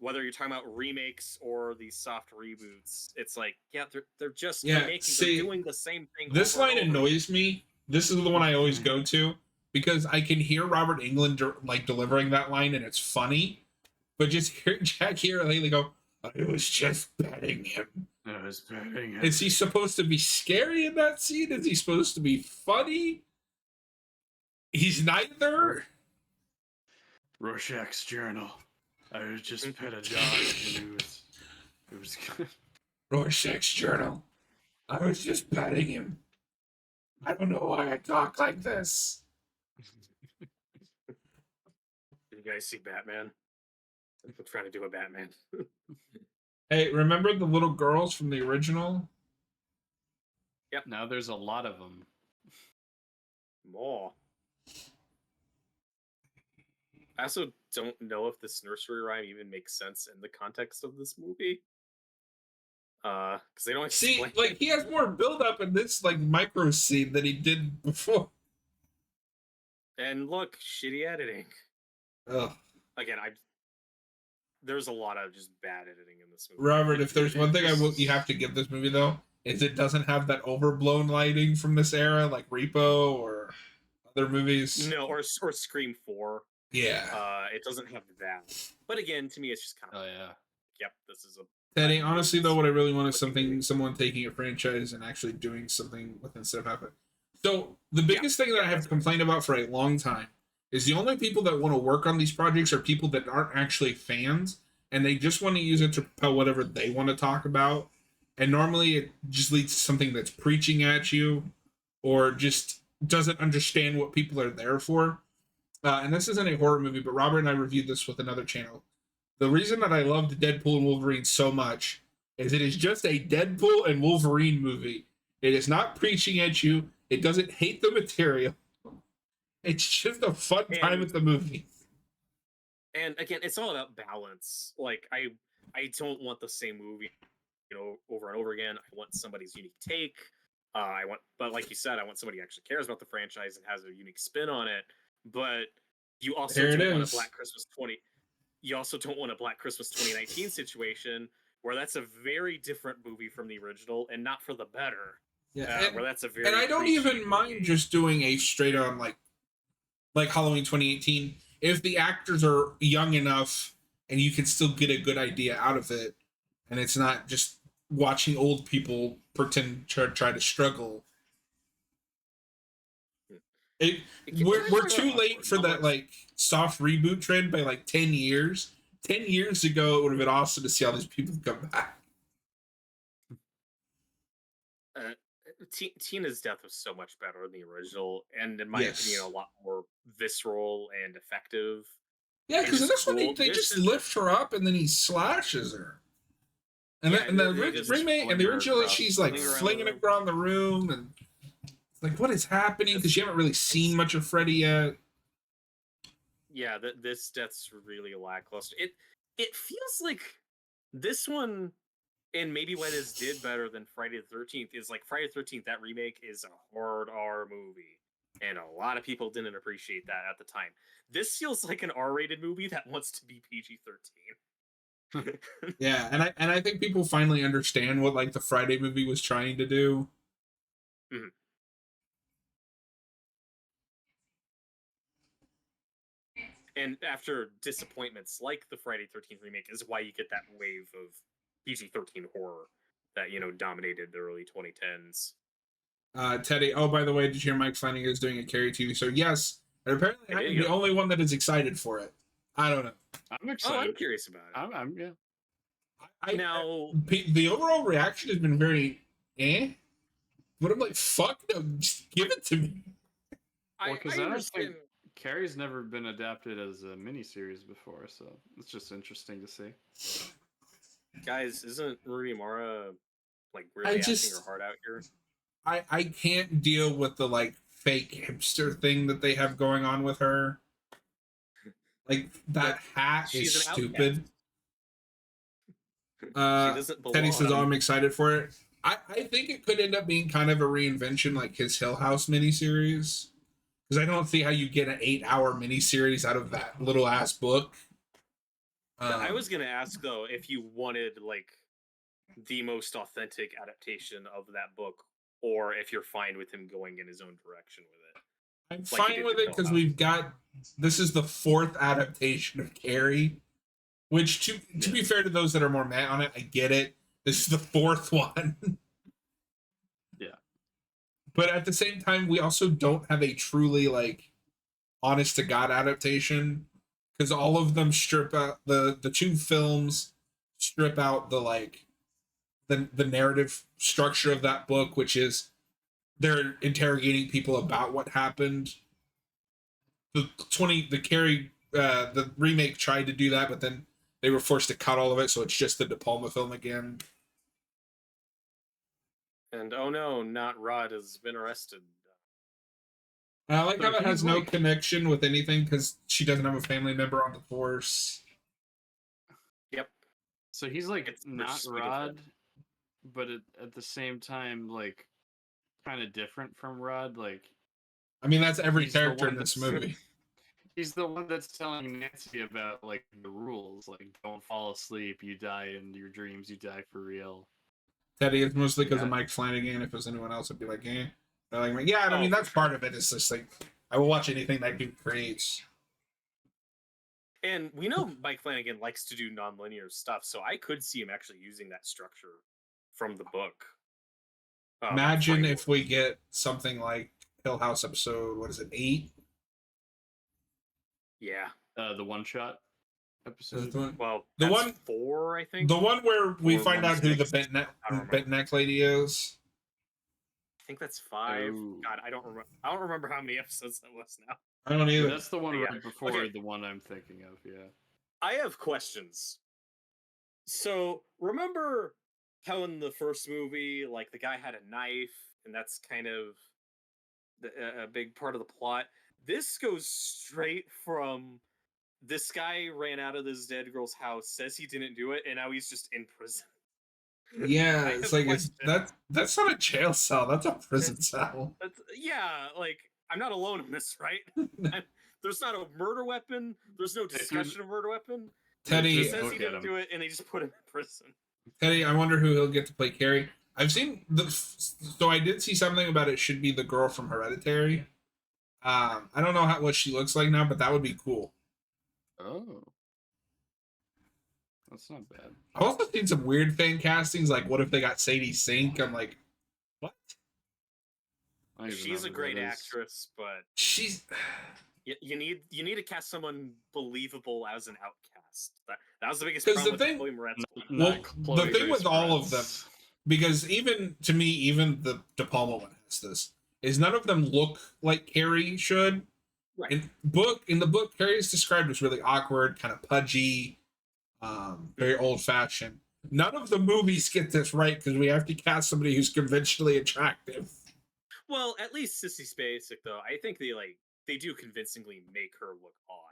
Whether you're talking about remakes or these soft reboots, it's like, yeah, they're just Yeah, remaking, see, they're doing the same thing. This over line and over. annoys me. This is the one I always go to because I can hear Robert Englund like delivering that line and it's funny, but just hear Jackie Earle Haley go, "I was just petting him." I was petting him. Is he supposed to be scary in that scene? Is he supposed to be funny? He's neither. Rorschach's journal. I was just pet a dog and it was good. Rorschach's journal. I was just petting him. I don't know why I talk like this. Did you guys see Batman? I'm trying to do a Batman. Hey, remember the little girls from the original? Now there's a lot of them. More. I also don't know if this nursery rhyme even makes sense in the context of this movie. Because they don't See, explain like it. he has more build up in this like micro scene than he did before. And look, shitty editing. Ugh. Again, there's a lot of just bad editing in this movie. Robert, if there's one thing you have to give this movie though, is it doesn't have that overblown lighting from this era, like Repo or other movies. No, or Scream 4. Yeah. It doesn't have that. But again, to me, it's just kind of yep, this is a Teddy, honestly though, what I really want is someone taking a franchise and actually doing something with it instead of having. So the biggest thing that I have complained about for a long time is the only people that want to work on these projects are people that aren't actually fans and they just want to use it to propel whatever they want to talk about. And normally it just leads to something that's preaching at you or just doesn't understand what people are there for. And this isn't a horror movie, but Robert and I reviewed this with another channel. The reason that I loved Deadpool and Wolverine so much is it is just a Deadpool and Wolverine movie. It is not preaching at you. It doesn't hate the material. It's just a fun time at the movie. And again, it's all about balance. Like I don't want the same movie, over and over again. I want somebody's unique take. But like you said, I want somebody who actually cares about the franchise and has a unique spin on it. But you also don't want a Black Christmas 20. You also don't want a Black Christmas 2019 situation where that's a very different movie from the original and not for the better. Yeah, where that's a very and I don't even mind just doing a straight on like Halloween 2018 if the actors are young enough and you can still get a good idea out of it, and it's not just watching old people pretend to try to struggle. We're too late for that like soft reboot trend by like 10 years. 10 years ago, it would have been awesome to see all these people come back. Tina's death was so much better than the original, and in my opinion, a lot more visceral and effective. Yeah, because in this one, they just lift her up and then he slashes her. And the remake and the original, she's like flinging her around the room, and it's like, what is happening? Because you haven't really seen much of Freddy yet. Yeah, this death's really lackluster. It feels like this one. And maybe why this did better than Friday the 13th is like Friday the 13th, that remake is a hard R movie. And a lot of people didn't appreciate that at the time. This feels like an R-rated movie that wants to be PG-13. Yeah, and I think people finally understand what like the Friday movie was trying to do. Mm-hmm. And after disappointments like the Friday the 13th remake is why you get that wave of PG-13 horror that dominated the early 2010s. Teddy, oh by the way, did you hear Mike Flanagan is doing a Carrie TV show? Yes, and apparently I'm the only one that is excited for it. I don't know. I'm excited. Oh, I'm curious about it. I'm yeah. The overall reaction has been very but I'm like, fuck no, just give it to me. Well, because I don't think Carrie's never been adapted as a miniseries before, so it's just interesting to see. Guys, isn't Rooney Mara like really acting her heart out here? I can't deal with the like fake hipster thing that they have going on with her. Like that hat is stupid. Teddy says, "Oh, I'm excited for it." I think it could end up being kind of a reinvention, like his Hill House miniseries, because I don't see how you get an 8-hour miniseries out of that little ass book. I was gonna ask though if you wanted like the most authentic adaptation of that book, or if you're fine with him going in his own direction with it. I'm like he fine did with to it Hill because House. we've got this is the 4th adaptation of Carrie, which to be fair to those that are more mad on it, I get it. This is the 4th one. Yeah. But at the same time, we also don't have a truly like honest to God adaptation because all of them strip out the 2 films strip out the like the narrative structure of that book, which is they're interrogating people about what happened. The Carrie the remake tried to do that, but then they were forced to cut all of it, so it's just the De Palma film again. And oh no, not Rod has been arrested. I like how So it has he's no like- connection with anything because she doesn't have a family member on the force. Yep. So he's like It's not sweet of him. Rod, but at the same time, like kind of different from Rod. Like I mean, that's every He's the character one in this that's- movie. he's the one that's telling Nancy about like the rules, like don't fall asleep, you die in your dreams, you die for real. Teddy, it's mostly because of Yeah. Mike Flanagan. If it was anyone else, I'd be like, eh. But like, yeah, and I Oh, mean, for that's part of it. It's just like, I will watch anything that dude creates. And we know Mike Flanagan likes to do nonlinear stuff, so I could see him actually using that structure from the book. that Imagine framework. if we get something like Hill House episode, what is it, 8? Yeah. The one shot Is it episode. the one? Well, The that's one- 4, I think. The one where we Or find out who the 1/6. I don't remember. bent neck lady is. I think that's 5. Oh. God, I don't remember. I don't remember how many episodes that was now. I don't either. That's the one Yeah. right before Okay. the one I'm thinking of. Yeah. I have questions. So, remember how in the first movie, like, the guy had a knife, and that's kind of a big part of the plot? This goes straight from this guy ran out of this dead girl's house, says he didn't do it, and now he's just in prison. Yeah, I it's have like it's questions. that's not a jail cell. That's a prison cell. Yeah, like, I'm not alone in this, right? There's not a murder weapon. There's no discussion of murder weapon. Teddy, He Just says look he at didn't him. do it, and they just put him in prison. Teddy, I wonder who he'll get to play Carrie. I've seen so I did see something about it should be the girl from Hereditary. I don't know what she looks like now, but that would be cool. Oh. That's not bad. I've also seen some weird fan castings, like what if they got Sadie Sink? I'm like, what? I don't even She's know a who great that is. actress, but She's you need to cast someone believable as an outcast. That was the biggest 'Cause problem the with thing- Chloe Moretz. Well, Not the Chloe thing with Grace all of Moretz. because even to me, even the De Palma one has this. Is none of them look like Carrie should. Right. In the book, Carrie is described as really awkward, kind of pudgy, very old fashioned. None of the movies get this right because we have to cast somebody who's conventionally attractive. Well, at least Sissy Spacek, though, I think they do convincingly make her look odd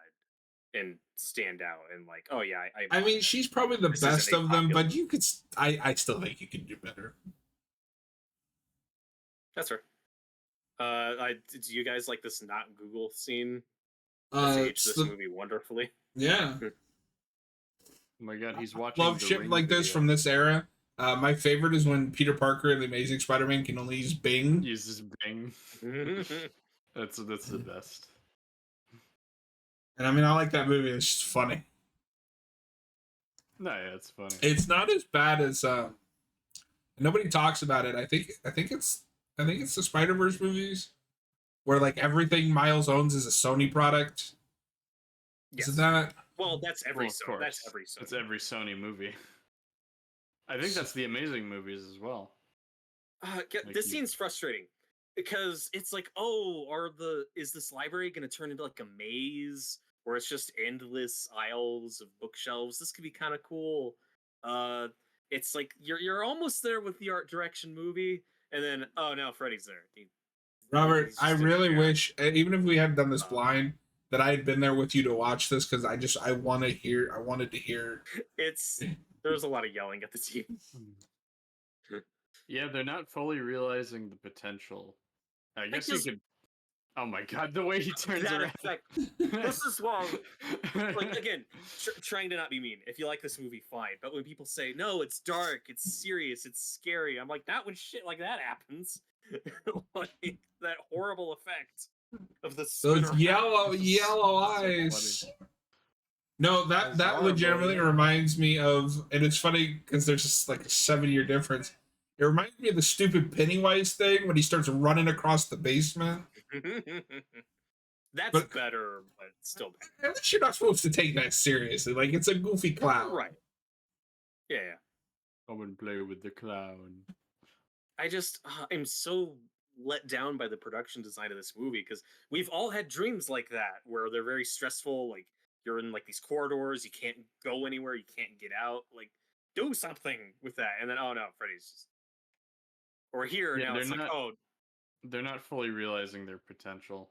and stand out, and like, oh yeah, I mean, she's probably the This isn't best a of them, popular- but you could. I still think you can do better. That's her. Do you guys like this not Google scene? Uh, It's aged it's this the- movie wonderfully. yeah, Oh my god, he's watching. love the shit Ring like this video. from this era. My favorite is when Peter Parker and the Amazing Spider-Man can only use Bing. Uses Bing. That's the best. And I mean, I like that movie. It's just funny. No, yeah, it's funny. It's not as bad as nobody talks about it. I think it's the Spider-Verse movies where like everything Miles owns is a Sony product. Yes. Is that? Well, that's every Well, of Sony. That's course. every Sony. It's every Sony movie. I think that's the Amazing movies as well. Like This you- scene's frustrating because it's like, oh, is this library going to turn into like a maze where it's just endless aisles of bookshelves? This could be kind of cool. It's like you're almost there with the art direction movie, and then oh no, Freddy's there. Robert, He's I just in really there. wish, even if we hadn't done this blind, that I had been there with you to watch this because I wanted to hear. There's a lot of yelling at the TV. Yeah, they're not fully realizing the potential. I guess just- you could Oh my god, the way he turns that around. effect. This is wrong. Like, again, trying to not be mean. If you like this movie, fine. But when people say, no, it's dark, it's serious, it's scary, I'm like, not when shit like that happens. Like, that horrible effect of the spin Those around. yellow So eyes. funny. No, That's that horrible, legitimately yeah. reminds me of, and it's funny because there's just like a 7-year difference. It reminds me of the stupid Pennywise thing when he starts running across the basement. That's But- better, but still bad. At least you're not supposed to take that seriously. Like, it's a goofy clown. Right. Yeah. Come and play with the clown. I just, I'm so let down by the production design of this movie because we've all had dreams like that where they're very stressful. Like, you're in like these corridors, you can't go anywhere, you can't get out. Like, do something with that. And then, oh no, Freddy's just. Or here, Yeah, now it's like, oh, they're not fully realizing their potential.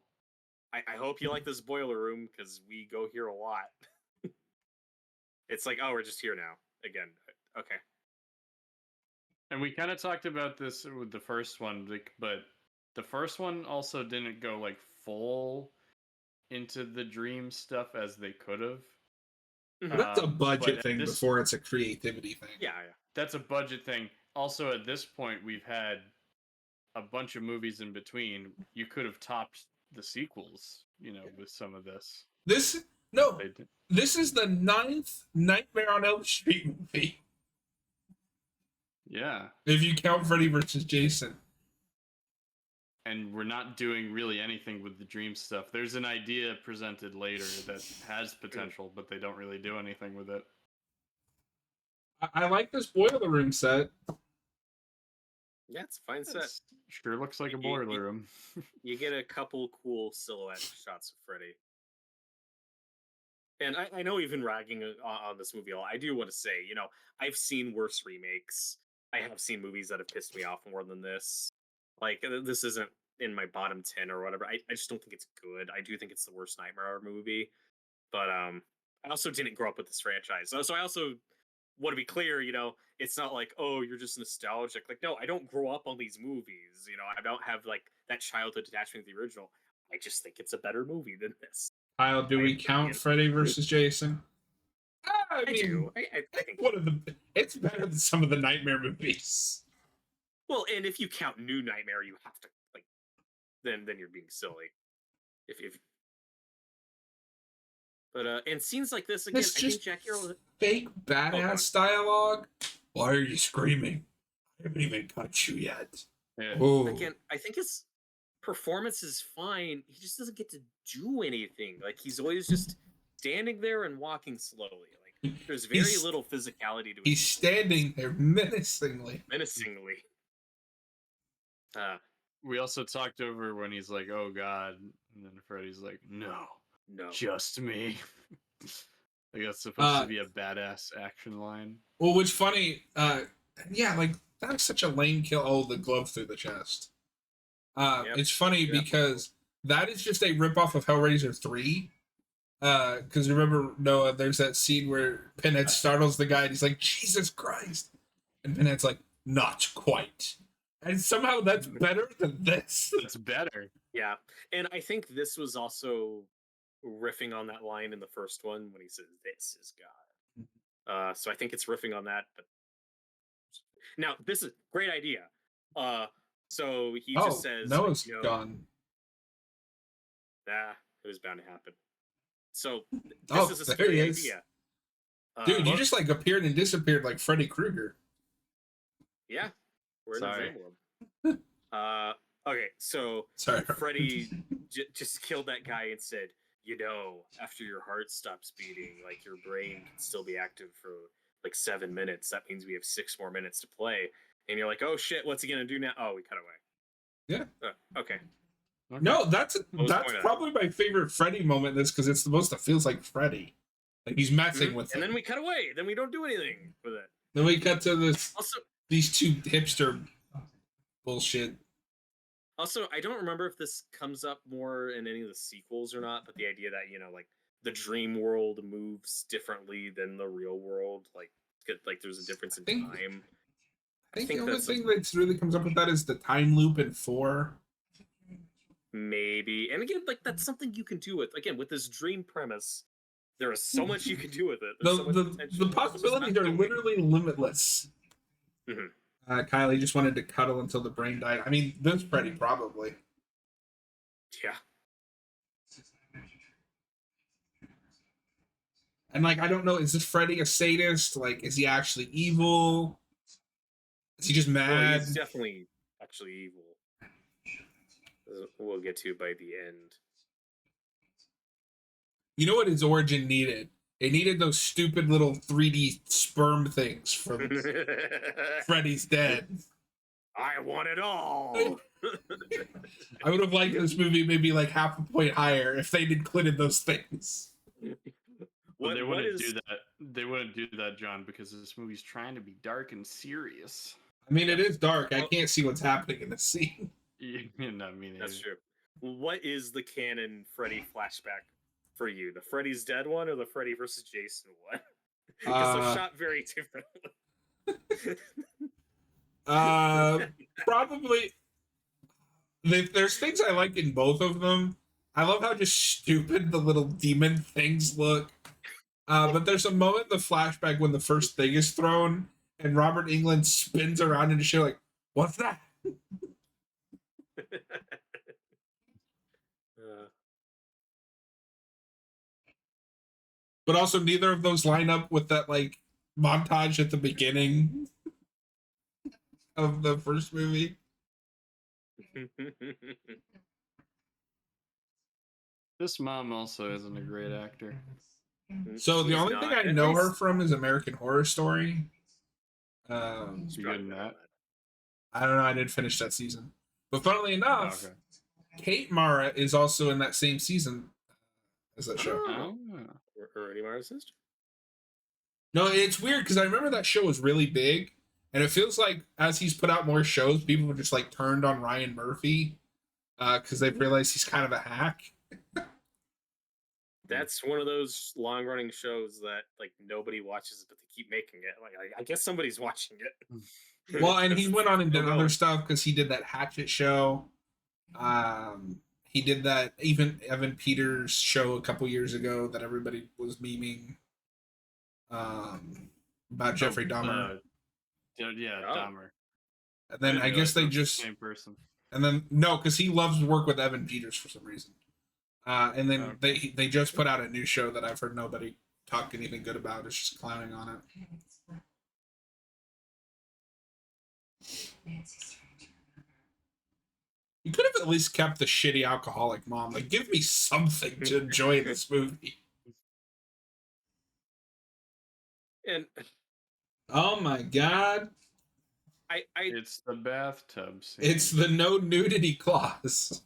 I hope you like this boiler room because we go here a lot. It's like, oh, we're just here now again. Okay. And we kind of talked about this with the first one, but the first one also didn't go like full into the dream stuff as they could have. That's a budget but thing this- before it's a creativity thing. Yeah. That's a budget thing. Also, at this point, we've had a bunch of movies in between. You could have topped the sequels, with some of this. This is the 9th Nightmare on Elm Street movie. Yeah. If you count Freddy versus Jason. And we're not doing really anything with the dream stuff. There's an idea presented later that has potential, but they don't really do anything with it. I like this boiler room set. Yeah, it's a fine set. It sure looks like a You- boiler room. You get a couple cool silhouette shots of Freddy. And I know we've been ragging on this movie a lot. I do want to say, I've seen worse remakes. I have seen movies that have pissed me off more than this. Like, this isn't in my bottom 10 or whatever. I just don't think it's good. I do think it's the worst Nightmare movie. But I also didn't grow up with this franchise. So I also want to be clear, it's not like, oh, you're just nostalgic. Like, no, I don't grow up on these movies. I don't have, like, that childhood attachment to the original. I just think it's a better movie than this. Kyle, do we count Freddy versus Jason? I I do. I think. It's better than some of the Nightmare movies. Well, and if you count New Nightmare, you have to, like, then you're being silly. If But and scenes like this again, It's I think just Jack Hero. fake badass dialogue. Why are you screaming? I haven't even cut you yet. Yeah. Ooh. Again, I think his performance is fine. He just doesn't get to do anything. Like, he's always just standing there and walking slowly. Like, there's very He's- little physicality to it. He's standing there menacingly. Menacingly. We also talked over when he's like, "Oh God," and then Freddy's like, "No, No. just me." Like, that's supposed to be a badass action line. Well, what's funny, yeah, like, that's such a lame kill. Oh, the glove through the chest. Yep. It's funny Yep. because that is just a ripoff of Hellraiser 3. Because remember, Noah, there's that scene where Pinhead startles the guy and he's like, Jesus Christ. And Pinhead's like, not quite. And somehow that's better than this. It's better. Yeah. And I think this was also riffing on that line in the first one when he says, "This is God." So I think it's riffing on that. But now, this is a great idea. So he just says, Noah's gone. Nah, it was bound to happen. So this is a there scary he is. idea. Dude, you look, just like appeared and disappeared like Freddy Krueger. Yeah. We're in Sorry. the dream world. Okay, so Sorry. Freddy just killed that guy and said, after your heart stops beating, like, your brain can still be active for like 7 minutes. That means we have 6 more minutes to play. And you're like, oh shit, what's he gonna do now? Oh, we cut away. Yeah. Okay. No, that's was the point of probably my favorite Freddy moment in this because it's the most that feels like Freddy. Like he's messing with And it. then we cut away. Then we don't do anything with it. Then we cut to Also, these two hipster bullshit. I don't remember if this comes up more in any of the sequels or not, but the idea that, like, the dream world moves differently than the real world, like there's a difference in time. I think the think only that's thing that really comes up with that is the time loop in 4. maybe. And again, like that's something you can do with this dream premise. There is so much you can do with it. There's so much potential. The possibilities are literally limitless. Kylie just wanted to cuddle until the brain died. I mean, this Freddy probably. Yeah. And like, I don't know, is this Freddy a sadist? Like, is he actually evil? Is he just mad? Well, he's definitely actually evil. We'll get to by the end. You know what his origin needed? It needed those stupid little 3D sperm things from Freddy's Dead. I want it all. I would have liked this movie maybe like half a point higher if they'd included those things. They wouldn't do that. They wouldn't do that, John, because this movie's trying to be dark and serious. I mean, it is dark. I can't see what's happening in the scene. Not me. That's true. What is the canon Freddy flashback for you? The Freddy's Dead one or the Freddy versus Jason one? Because they're shot very differently. Probably. There's things I like in both of them. I love how just stupid the little demon things look. But there's a moment in the flashback when the first thing is thrown and Robert Englund spins around and shit like, what's that? But also neither of those line up with that like montage at the beginning of the first movie. This mom also isn't a great actor. So the only thing I know her from is American Horror Story. She's good in that. I don't know. I didn't finish that season, but funnily enough, Kate Mara is also in that same season as that show. Oh. Already Mara's sister? No, it's weird because I remember that show was really big, and it feels like as he's put out more shows, people have just like turned on Ryan Murphy because they've realized he's kind of a hack. That's one of those long-running shows that like nobody watches, but they keep making it. Like I guess somebody's watching it. Well, and he went on and did other stuff because he did that Hatchet show. He did that even Evan Peters show a couple years ago that everybody was memeing about Jeffrey Dahmer. Dahmer. And then I guess they just same person. And then no, because he loves to work with Evan Peters for some reason. And then they just put out a new show that I've heard nobody talk anything good about. It's just clowning on it. You could have at least kept the shitty alcoholic mom. Like, give me something to enjoy this movie. And oh my god. It's the bathtub scene. It's the no nudity clause.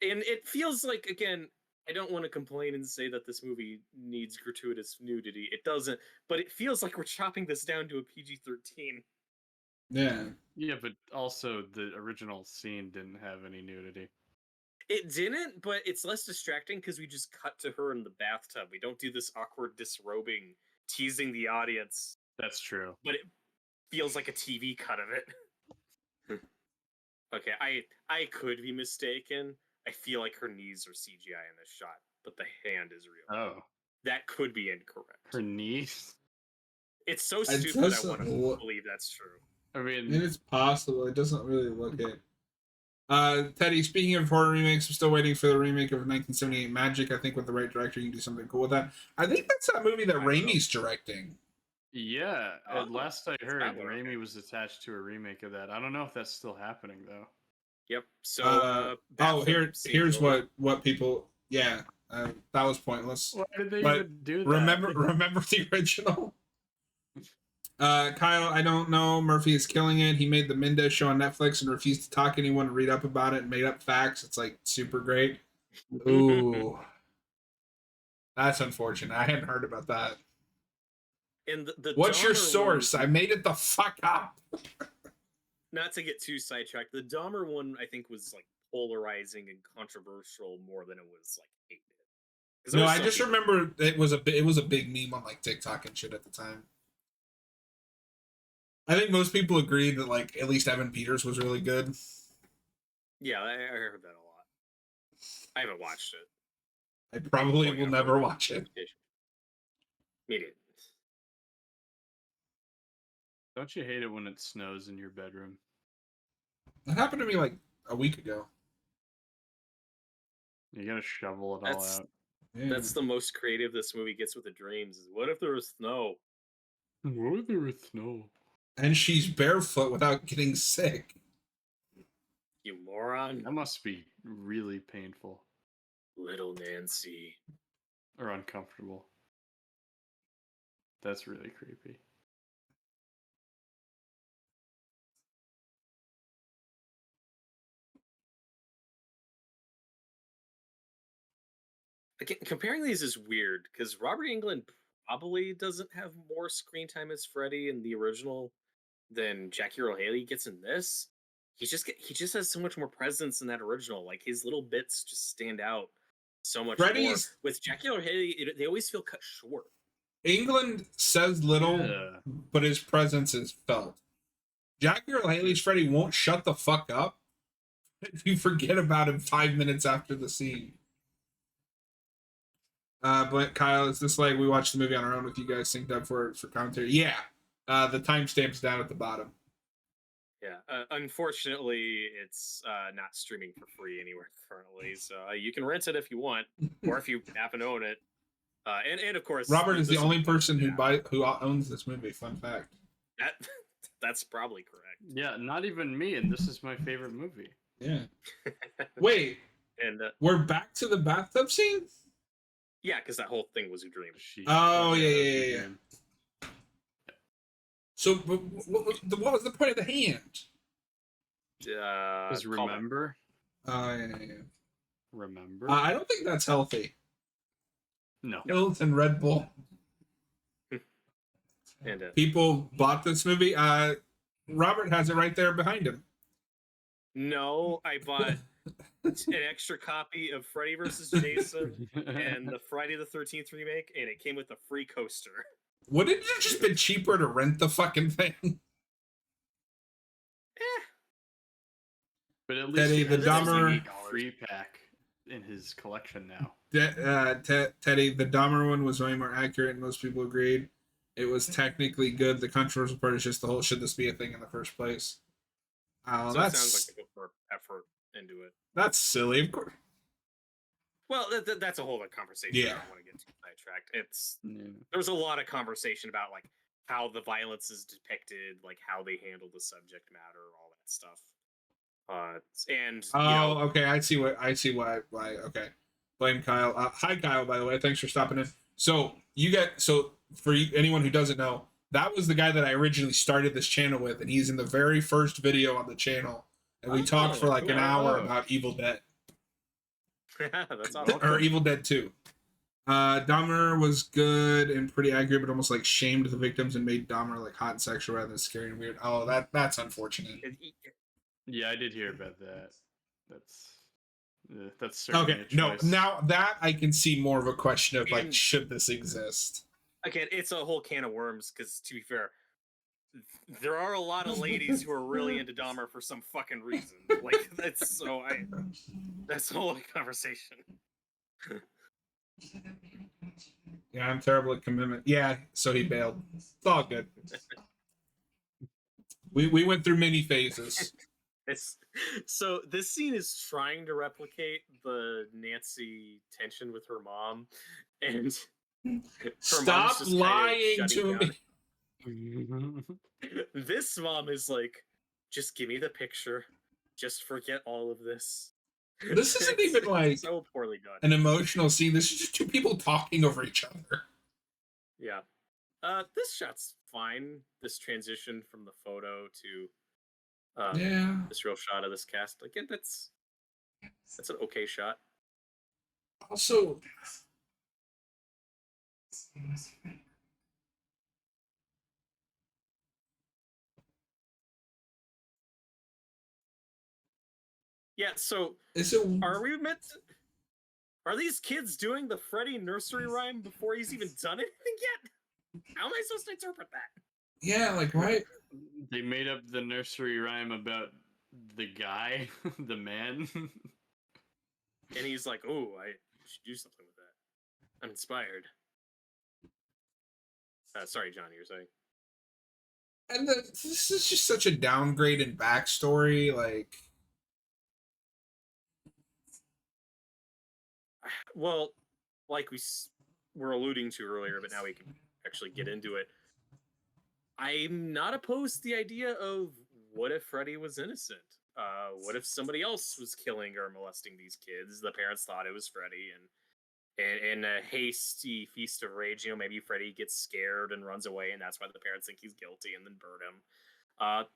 And it feels like, again, I don't want to complain and say that this movie needs gratuitous nudity. It doesn't, but it feels like we're chopping this down to a PG-13. Yeah. Yeah, but also the original scene didn't have any nudity. It didn't, but it's less distracting because we just cut to her in the bathtub. We don't do this awkward disrobing, teasing the audience. That's true. But it feels like a TV cut of it. Okay, I could be mistaken. I feel like her knees are CGI in this shot, but the hand is real. Oh. That could be incorrect. Her knees? It's so stupid I want to believe that's true. I mean, it's possible. It doesn't really look it. Teddy, speaking of horror remakes, I'm still waiting for the remake of 1978 Magic. I think with the right director, you can do something cool with that. I think that's that movie that Raimi's directing. Yeah, last I heard, Raimi was attached to a remake of that. I don't know if that's still happening, though. Yep. So, here's what people. Yeah, that was pointless. Why did they even do that? Remember the original? Kyle, I don't know. Murphy is killing it. He made the Mendez show on Netflix and refused to talk to anyone to read up about it and made up facts. It's like super great. Ooh. That's unfortunate. I hadn't heard about that. And what's your Dahmer source? I made it the fuck up. Not to get too sidetracked, the Dahmer one I think was like polarizing and controversial more than it was like hated. No, I just remember it was a big meme on like TikTok and shit at the time. I think most people agreed that like at least Evan Peters was really good. Yeah, I heard that a lot. I haven't watched it. I probably will never watch it. Me neither. Don't you hate it when it snows in your bedroom? That happened to me like a week ago. You gotta shovel it all out. Yeah. That's the most creative this movie gets with the dreams. Is what if there was snow? What if there was snow? And she's barefoot without getting sick. You moron. That must be really painful. Little Nancy. Or uncomfortable. That's really creepy. Again, comparing these is weird because Robert Englund probably doesn't have more screen time as Freddy in the original than Jackie Earle Haley gets in this. He just has so much more presence in that original. Like his little bits just stand out so much more. With Jackie Earle Haley, they always feel cut short. England says little, but his presence is felt. Jackie Earle Haley's Freddy won't shut the fuck up if you forget about him 5 minutes after the scene. But Kyle, is this like we watched the movie on our own with you guys synced up for commentary? Yeah. The timestamp's down at the bottom. Yeah. Unfortunately, it's not streaming for free anywhere currently, so you can rent it if you want, or if you happen to own it. And of course, Robert is the only person who owns this movie. Fun fact. That's probably correct. Yeah, not even me, and this is my favorite movie. Yeah. Wait. And we're back to the bathtub scene? Yeah, because that whole thing was a dream. Oh, yeah. So, what was the point of the hand? Just remember? Yeah. Remember? I don't think that's healthy. No. Pills and Red Bull. And people bought this movie. Robert has it right there behind him. No, I bought an extra copy of Freddy vs. Jason and the Friday the 13th remake, and it came with a free coaster. Wouldn't it just been cheaper to rent the fucking thing? But at least Teddy, the Dahmer free pack in his collection now. Teddy, the Dahmer one was way more accurate, and most people agreed. It was technically good. The controversial part is just the whole should this be a thing in the first place? So that sounds like they put more effort into it. That's silly, of course. Well, that's a whole other conversation. Yeah. I don't want to get too sidetracked. There was a lot of conversation about like how the violence is depicted, like how they handle the subject matter, all that stuff. Okay, I see why. Okay, blame Kyle. Hi, Kyle. By the way, thanks for stopping in. So for anyone who doesn't know, that was the guy that I originally started this channel with, and he's in the very first video on the channel, and we talked for like an hour about Evil Dead. That's awesome. Or Evil Dead 2. Dahmer was good and pretty accurate, but almost like shamed the victims and made Dahmer like hot and sexual rather than scary and weird. Oh, that's unfortunate. Yeah, I did hear about that. That's certainly okay. No, now that I can see more of a question of like, should this exist? Again, it's a whole can of worms. Because to be fair, there are a lot of ladies who are really into Dahmer for some fucking reason. Like that's a whole conversation. Yeah, I'm terrible at commitment. Yeah, so he bailed. It's all good. We went through many phases. So this scene is trying to replicate the Nancy tension with her mom, and stop lying to me. This mom is like, just give me the picture, just forget all of this. This isn't even like so poorly done. An emotional scene. This is just two people talking over each other. Yeah. This shot's fine. This transition from the photo to this real shot of this cast. Again, that's an okay shot. Also, yeah, so are these kids doing the Freddy nursery rhyme before he's even done anything yet? How am I supposed to interpret that? Yeah, like right. They made up the nursery rhyme about the guy, the man. And he's like, "Oh, I should do something with that. I'm inspired." Sorry, John, you were saying. And this is just such a downgrade in backstory. Like, well, like we were alluding to earlier, but now we can actually get into it. I'm not opposed to the idea of what if Freddy was innocent? What if somebody else was killing or molesting these kids? The parents thought it was Freddy, and in a hasty feast of rage, maybe Freddy gets scared and runs away, and that's why the parents think he's guilty and then burn him.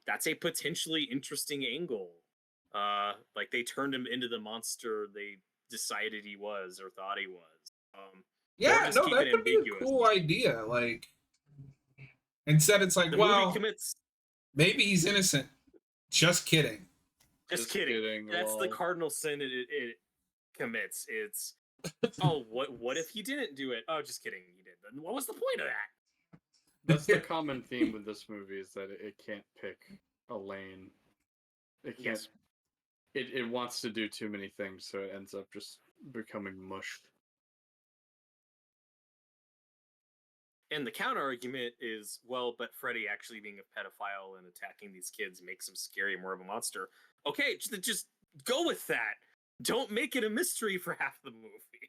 That's a potentially interesting angle. Like they turned him into the monster they decided he was or thought he was. yeah, no, that could be a cool idea. Like, instead, it's like, well, maybe he's innocent. Just kidding. Just kidding. That's the cardinal sin it commits. It's what if he didn't do it? Oh, just kidding, he did. Then what was the point of that? That's the common theme with this movie, is that it can't pick a lane. It can't. Yes. It wants to do too many things, so it ends up just becoming mushed. And the counter argument is, well, but Freddy actually being a pedophile and attacking these kids makes him scary, more of a monster. Okay, just go with that. Don't make it a mystery for half the movie.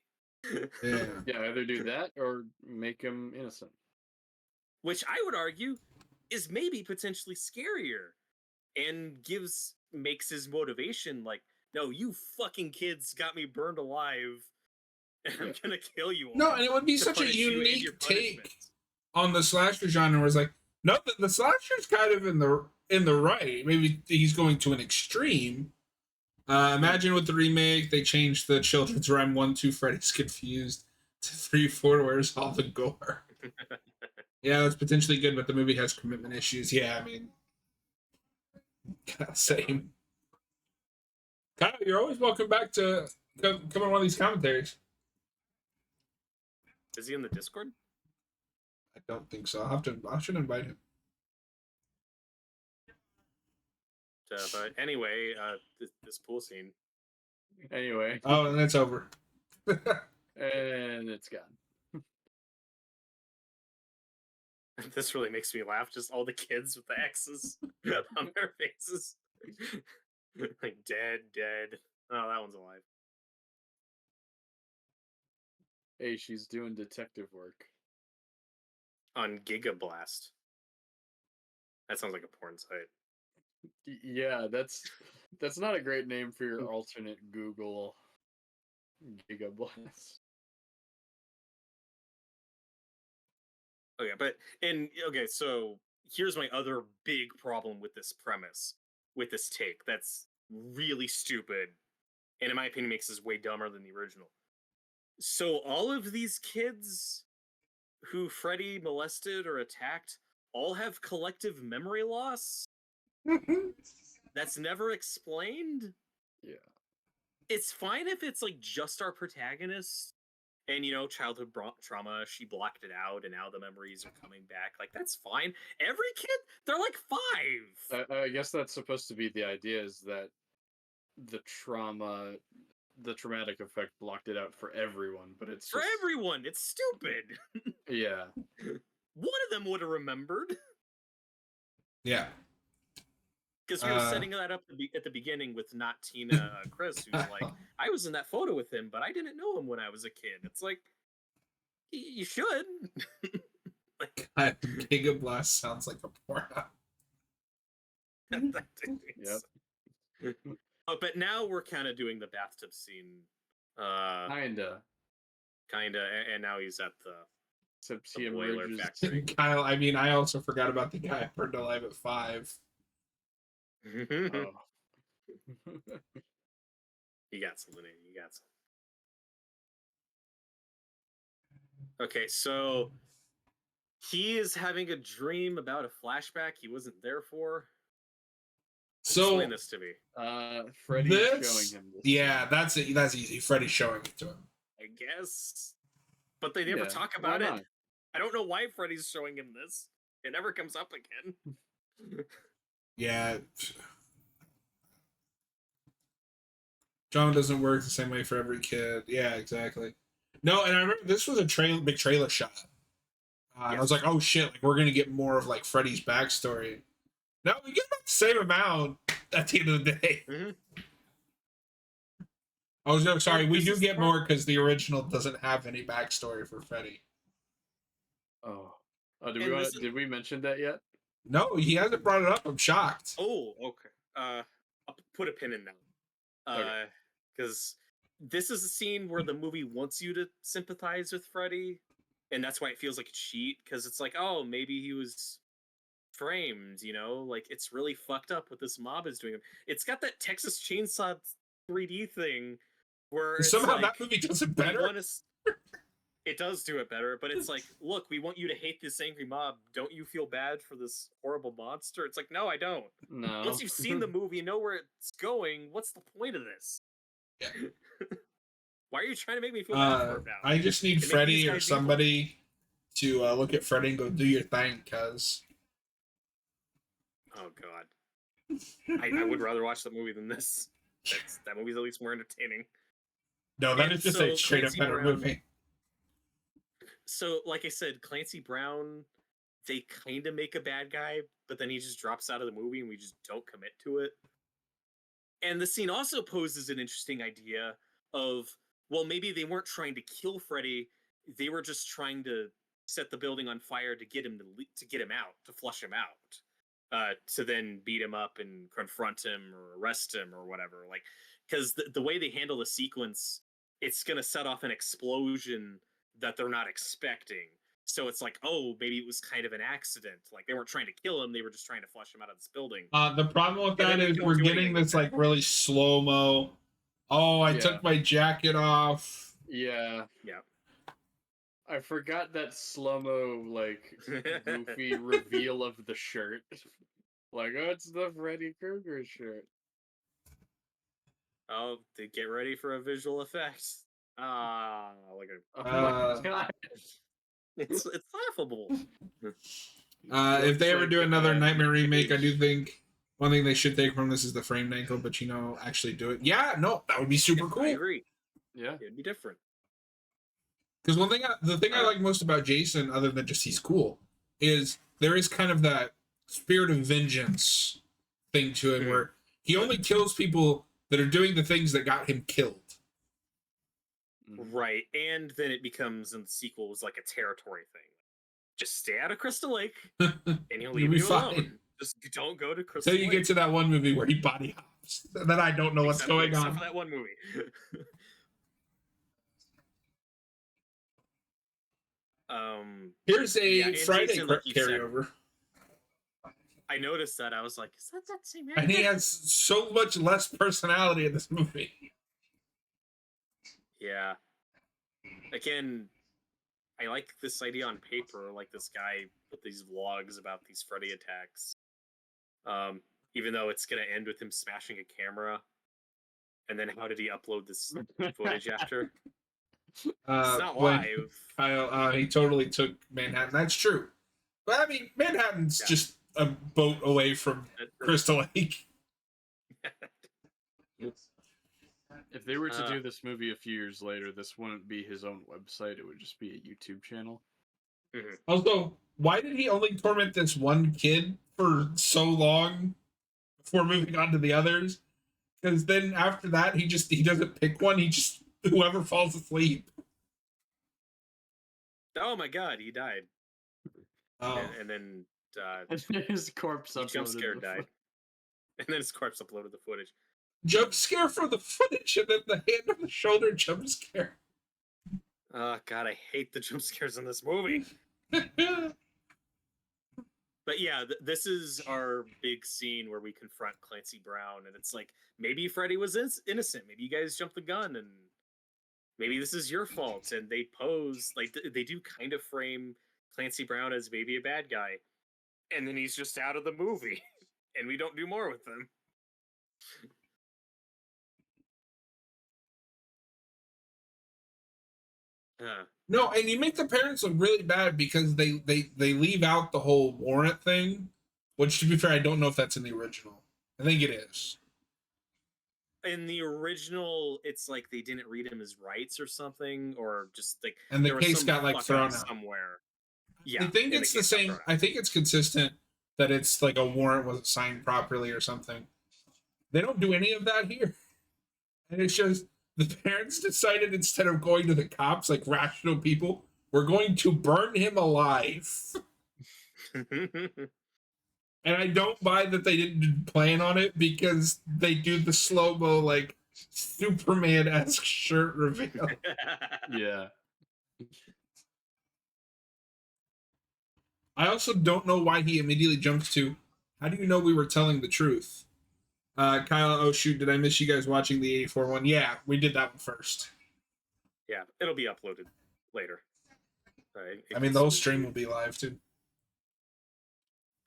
Yeah, either do that or make him innocent. Which I would argue is maybe potentially scarier and makes his motivation like, no, you fucking kids got me burned alive and I'm gonna kill you all. No, and it would be such a unique take on the slasher genre, where it's like, no, the slasher's kind of in the right. Maybe he's going to an extreme. Imagine with the remake, they changed the children's rhyme 1, 2, Freddy's Confused to 3, 4, where's all the gore. Yeah, that's potentially good, but the movie has commitment issues. Yeah, I mean, same. Kyle, you're always welcome back to come on one of these commentaries. Is he in the Discord? I don't think so. I should invite him. But anyway, this pool scene. Anyway. Oh, and it's over. And it's gone. This really makes me laugh. Just all the kids with the X's on their faces. Like dead. Oh, that one's alive. Hey, she's doing detective work. On Gigablast. That sounds like a porn site. Yeah, that's not a great name for your alternate Google. Gigablast. Okay, so here's my other big problem with this premise, with this take. That's really stupid, and in my opinion makes this way dumber than the original. So all of these kids who Freddy molested or attacked all have collective memory loss? That's never explained? Yeah. It's fine if it's like just our protagonist and, childhood trauma, she blocked it out and now the memories are coming back. Like, that's fine. Every kid, they're like 5. I guess that's supposed to be the idea, is that the traumatic effect blocked it out for everyone, but it's for everyone. It's stupid. Yeah. One of them would have remembered. Yeah. Because we were setting that up at the beginning with not Tina Chris, who's like, I was in that photo with him, but I didn't know him when I was a kid. It's like, you should. Gigablast sounds like a porno. Yep. But now we're kind of doing the bathtub scene. Kinda, and now he's at the boiler factory. Kyle, I mean, I also forgot about the guy burned alive at 5. Oh. You got something in you. Got some. Okay, so he is having a dream about a flashback he wasn't there for. So explain this to me. Freddy's showing him this. Yeah, that's it. That's easy. Freddy's showing it to him. I guess. But they never talk about it. I don't know why Freddy's showing him this. It never comes up again. Yeah. Drama doesn't work the same way for every kid. Yeah, exactly. No, and I remember this was a big trailer shot. And I was like, oh shit, like we're gonna get more of like Freddy's backstory. No, we get about the same amount at the end of the day. Mm-hmm. I was sorry, we do get more because the original doesn't have any backstory for Freddy. Oh, did we mention that yet? No, he hasn't brought it up. I'm shocked. Oh, okay. I'll put a pin in now. Because this is a scene where the movie wants you to sympathize with Freddy, and that's why it feels like a cheat. Because it's like, oh, maybe he was framed. You know, like it's really fucked up what this mob is doing. It's got that Texas Chainsaw 3D thing where somehow like, that movie does it better. It does do it better, but it's like, look, we want you to hate this angry mob. Don't you feel bad for this horrible monster? It's like, no, I don't. No. Once you've seen the movie and know where it's going, what's the point of this? Yeah. Why are you trying to make me feel bad for it now? I just need Freddy or somebody to look at Freddy and go, do your thing, cuz. Oh, God. I would rather watch the movie than this. That movie's at least more entertaining. No, that is just a straight up better movie. So, like I said, Clancy Brown, they kind of make a bad guy, but then he just drops out of the movie and we just don't commit to it. And the scene also poses an interesting idea of, well, maybe they weren't trying to kill Freddy, they were just trying to set the building on fire to get him out, to flush him out, to then beat him up and confront him or arrest him or whatever. Like, because the way they handle the sequence, it's going to set off an explosion that they're not expecting. So it's like, oh, maybe it was kind of an accident. Like they weren't trying to kill him; they were just trying to flush him out of this building. The problem with that is we're getting this like really slow mo. Oh, I took my jacket off. Yeah. I forgot that slow mo like goofy reveal of the shirt. Like, oh, it's the Freddy Krueger shirt. Oh, to get ready for a visual effect. Like a. Oh my God. It's laughable. If they ever do another Nightmare remake, I do think one thing they should take from this is the framed ankle, but actually do it. Yeah, no, that would be super cool. I agree. Yeah, it'd be different. Because the thing I like most about Jason, other than just he's cool, is there is kind of that spirit of vengeance thing to him, where he only kills people that are doing the things that got him killed. Right, and then it becomes in the sequels like a territory thing. Just stay out of Crystal Lake, and he'll leave you alone. Just don't go to Crystal Lake. So you get to that one movie where he body hops. Then I don't know what's going on. Except for that one movie. Here's a Friday carryover. I noticed that. I was like, is that same actor? And he has so much less personality in this movie. Yeah. Again, I like this idea on paper, like this guy put these vlogs about these Freddy attacks. Even though it's going to end with him smashing a camera. And then how did he upload this footage after? It's not live. Kyle, he totally took Manhattan. That's true. But I mean, Manhattan's just a boat away from Crystal Lake. If they were to do this movie a few years later, this wouldn't be his own website. It would just be a YouTube channel. Mm-hmm. Also, why did he only torment this one kid for so long before moving on to the others? Because then after that, he doesn't pick one. He just whoever falls asleep. Oh my God, he died. Oh. And then his corpse uploaded. Jump scare died. And then his corpse uploaded the footage. Jump scare for the footage, and then the hand on the shoulder jump scare. Oh God, I hate the jump scares in this movie. But yeah, this is our big scene where we confront Clancy Brown, and it's like, maybe Freddy was innocent. Maybe you guys jumped the gun, and maybe this is your fault. And they pose, like, they do kind of frame Clancy Brown as maybe a bad guy. And then he's just out of the movie, and we don't do more with him. No, and you make the parents look really bad because they leave out the whole warrant thing, which, to be fair, I don't know if that's in the original. I think it is. in the original, it's like they didn't read him his rights or something, or just like And the there was case some got like fuck thrown up out. somewhere. Yeah, I think and it's the the case got same. thrown out. I think it's consistent that it's like a warrant wasn't signed properly or something. They don't do any of that here. And it's just the parents decided instead of going to the cops like rational people, we're going to burn him alive. And I don't buy that they didn't plan on it because they do the slow-mo like Superman-esque shirt reveal. Yeah. I also don't know why he immediately jumps to, how do you know we were telling the truth? Kyle, oh shoot, did I miss you guys watching the 84 one? Yeah, we did that one first. Yeah, it'll be uploaded later. I mean, the whole stream will be live too.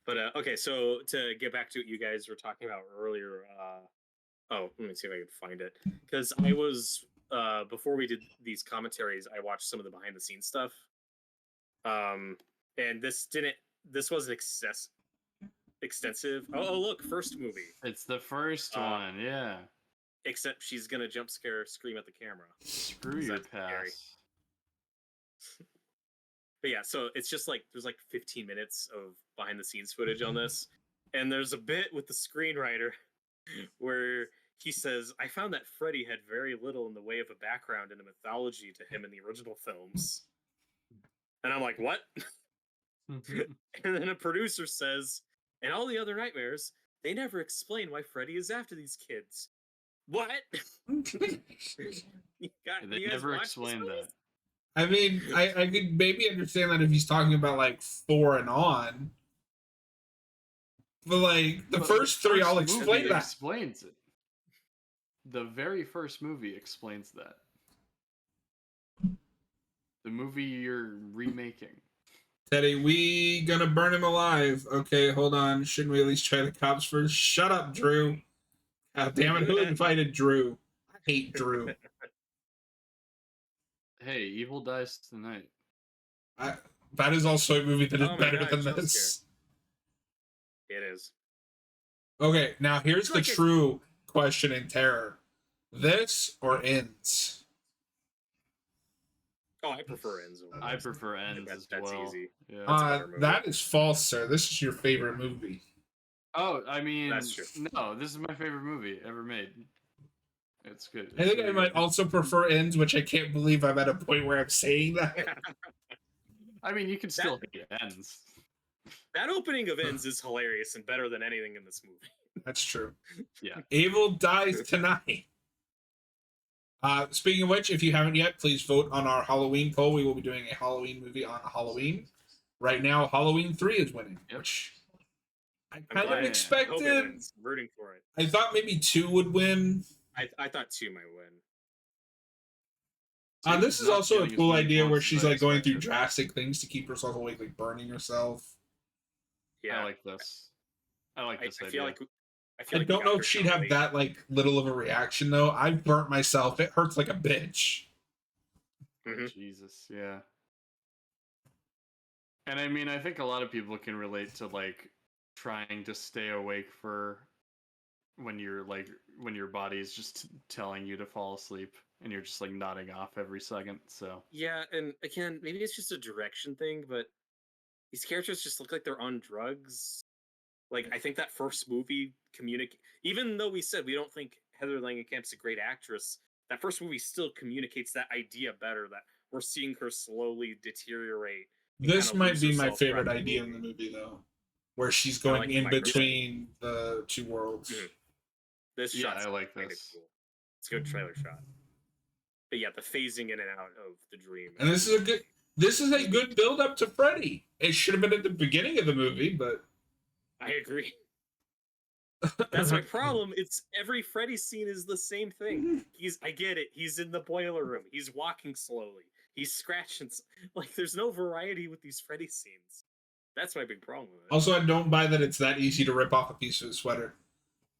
But okay, so to get back to what you guys were talking about earlier, oh, let me see if I can find it. Because I was before we did these commentaries, I watched some of the behind the scenes stuff. And this wasn't extensive. Oh, look, first movie. It's the first one, yeah. Except she's gonna jump scare, scream at the camera. Screw your pass. But yeah, so it's just like there's like 15 minutes of behind the scenes footage on this, and there's a bit with the screenwriter where he says, "I found that Freddy had very little in the way of a background and a mythology to him in the original films," and I'm like, "What?" And then a producer says, "And all the other nightmares, they never explain why Freddy is after these kids." What? They never explained that. I mean, I could maybe understand that if he's talking about like 4 and on. But like the first 3, I'll explain that. Explains it. The very first movie explains that. The movie you're remaking. Teddy, we gonna burn him alive. Okay, hold on. Shouldn't we at least try the cops first? Shut up, Drew. God damn it, who invited Drew? I hate Drew. Hey, Evil Dies Tonight. That is also a movie that is better God, than this. It is. Okay, now here's the true question in terror. This or Ends? Oh, I prefer Ends. I prefer Ends as well. That's easy. Yeah. That is false, sir. This is your favorite movie. Oh, I mean, that's true. No, this is my favorite movie ever made. It's good. I think I might also prefer Ends, which I can't believe I'm at a point where I'm saying that. I mean, you can still hate Ends. That opening of Ends is hilarious and better than anything in this movie. That's true. Yeah. Evil Dies Tonight. Speaking of which, if you haven't yet, please vote on our Halloween poll. We will be doing a Halloween movie on Halloween. Right now, Halloween 3 is winning, which I kind of expected. I'm rooting for it. I thought maybe 2 would win. I thought 2 might win. This is also a cool idea where she's like going through drastic things to keep herself awake, like burning herself. Yeah, I like this. I like this idea. I don't know if she'd have that like little of a reaction though. I've burnt myself. It hurts like a bitch. Oh, Jesus, yeah. And I mean, I think a lot of people can relate to like trying to stay awake for when your body is just telling you to fall asleep and you're just like nodding off every second. So yeah, and again, maybe it's just a direction thing, but these characters just look like they're on drugs. Like I think that first movie even though we said we don't think Heather Langenkamp's a great actress, that first movie still communicates that idea better, that we're seeing her slowly deteriorate. This might be my favorite idea in the movie though, where she's going in between the 2 worlds. Mm-hmm. This shot, I like this. Cool. It's a good trailer shot. But yeah, the phasing in and out of the dream. And this is a good build up to Freddy. It should have been at the beginning of the movie, but I agree. That's my problem. It's every Freddy scene is the same thing. I get it. He's in the boiler room. He's walking slowly. He's scratching. Like, there's no variety with these Freddy scenes. That's my big problem with it. Also, I don't buy that it's that easy to rip off a piece of a sweater.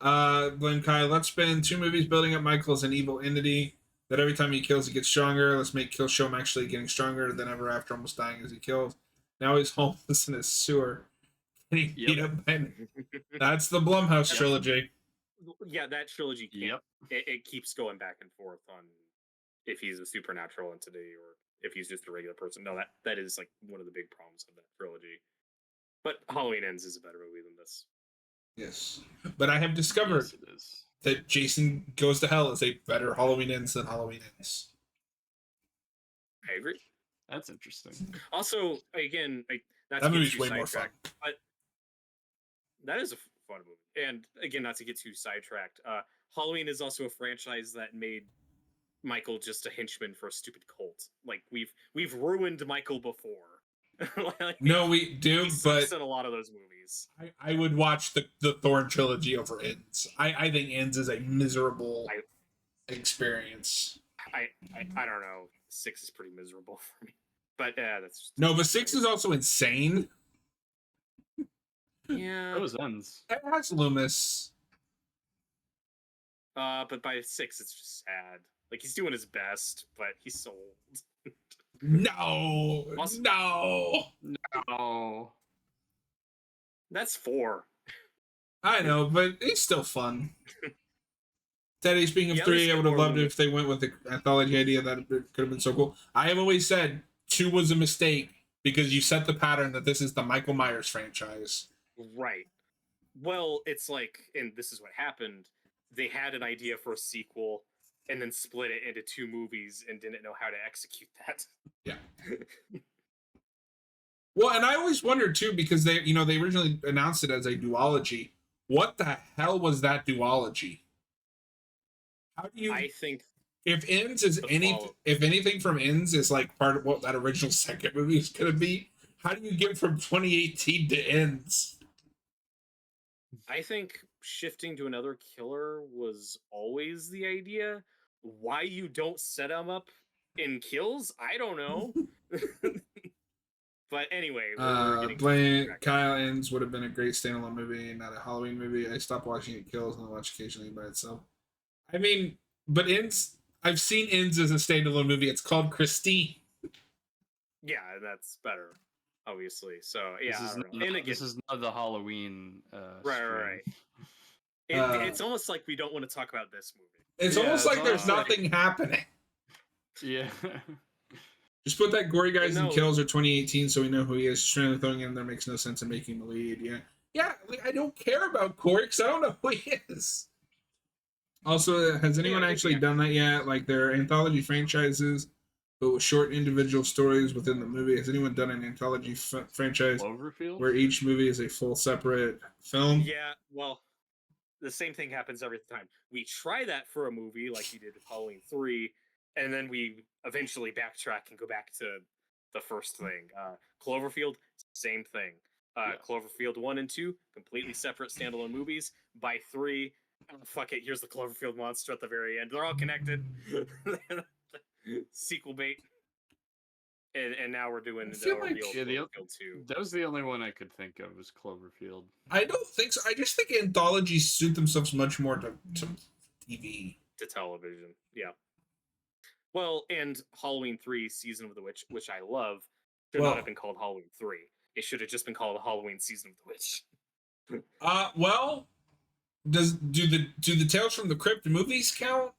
Blame Kai. Let's spend 2 movies building up Michael as an evil entity that every time he kills, he gets stronger. Let's make Kill show him actually getting stronger than ever after almost dying as he kills. Now he's homeless in a sewer. Getting beat up by... That's the Blumhouse trilogy. yeah, that trilogy can't. Yep. It keeps going back and forth on if he's a supernatural entity or if he's just a regular person. No, that is like one of the big problems of that trilogy. But Halloween Ends is a better movie than this. Yes, but I have discovered Yes, it is. that Jason Goes to Hell is a better Halloween Ends than Halloween Ends. I agree. That's interesting. Also, again, That movie's way more fun. But that is a fun movie. And again, not to get too sidetracked, Halloween is also a franchise that made Michael just a henchman for a stupid cult. Like we've ruined Michael before. Like, No, we do, but in a lot of those movies. I would watch the Thorn trilogy over Ends. I think Ends is a miserable experience. I don't know. 6 is pretty miserable for me. But that's just No, but 6 is also insane. yeah. Those Ends. It has Loomis. But by 6, it's just sad. Like he's doing his best, but he's so old. No, no. Oh. That's 4. I know, but it's still fun. Teddy, speaking of Yeah, 3, I would have loved it movie. if they went with the anthology idea. That could have been so cool. I have always said 2 was a mistake because you set the pattern that this is the Michael Myers franchise. Right. Well, it's like, and this is what happened. They had an idea for a sequel and then split it into 2 movies and didn't know how to execute that. Yeah. Well, and I always wondered too, because they originally announced it as a duology. What the hell was that duology? How do you? I think If Ends is if anything from Ends is like part of what that original second movie is gonna be, how do you get from 2018 to Ends? I think shifting to another killer was always the idea. Why you don't set him up in kills, I don't know. But anyway, Kyle Ends would have been a great standalone movie, not a Halloween movie. I stopped watching it kills and I watch occasionally by itself. I mean, but Ends, I've seen Ends as a standalone movie. It's called Christine. Yeah, that's better, obviously. So yeah, This is not the Halloween. Right. It's almost like we don't want to talk about this movie. It's almost like there's nothing happening. Yeah. Just put that gory guys and kills are 2018 so we know who he is. Just trying to throwing in there makes no sense in making the lead. Yeah. Like, I don't care about Corey because I don't know who he is. Also, has anyone actually done that yet? Like, there are anthology franchises, but with short individual stories within the movie. Has anyone done an anthology franchise Cloverfield? where each movie is a full separate film? Yeah, well, the same thing happens every time. We try that for a movie like we did with Halloween 3, and then we eventually backtrack and go back to the first thing. Cloverfield, same thing. Cloverfield 1 and 2, completely separate standalone movies. By 3, fuck it, here's the Cloverfield monster at the very end. They're all connected. Sequel bait. And now we're doing the real Cloverfield 2. That was the only one I could think of was Cloverfield. I don't think so. I just think anthologies suit themselves much more to TV. To television, yeah. Well, and Halloween 3, Season of the Witch, which I love, should not have been called Halloween 3. It should have just been called Halloween Season of the Witch. Well, do the Tales from the Crypt movies count?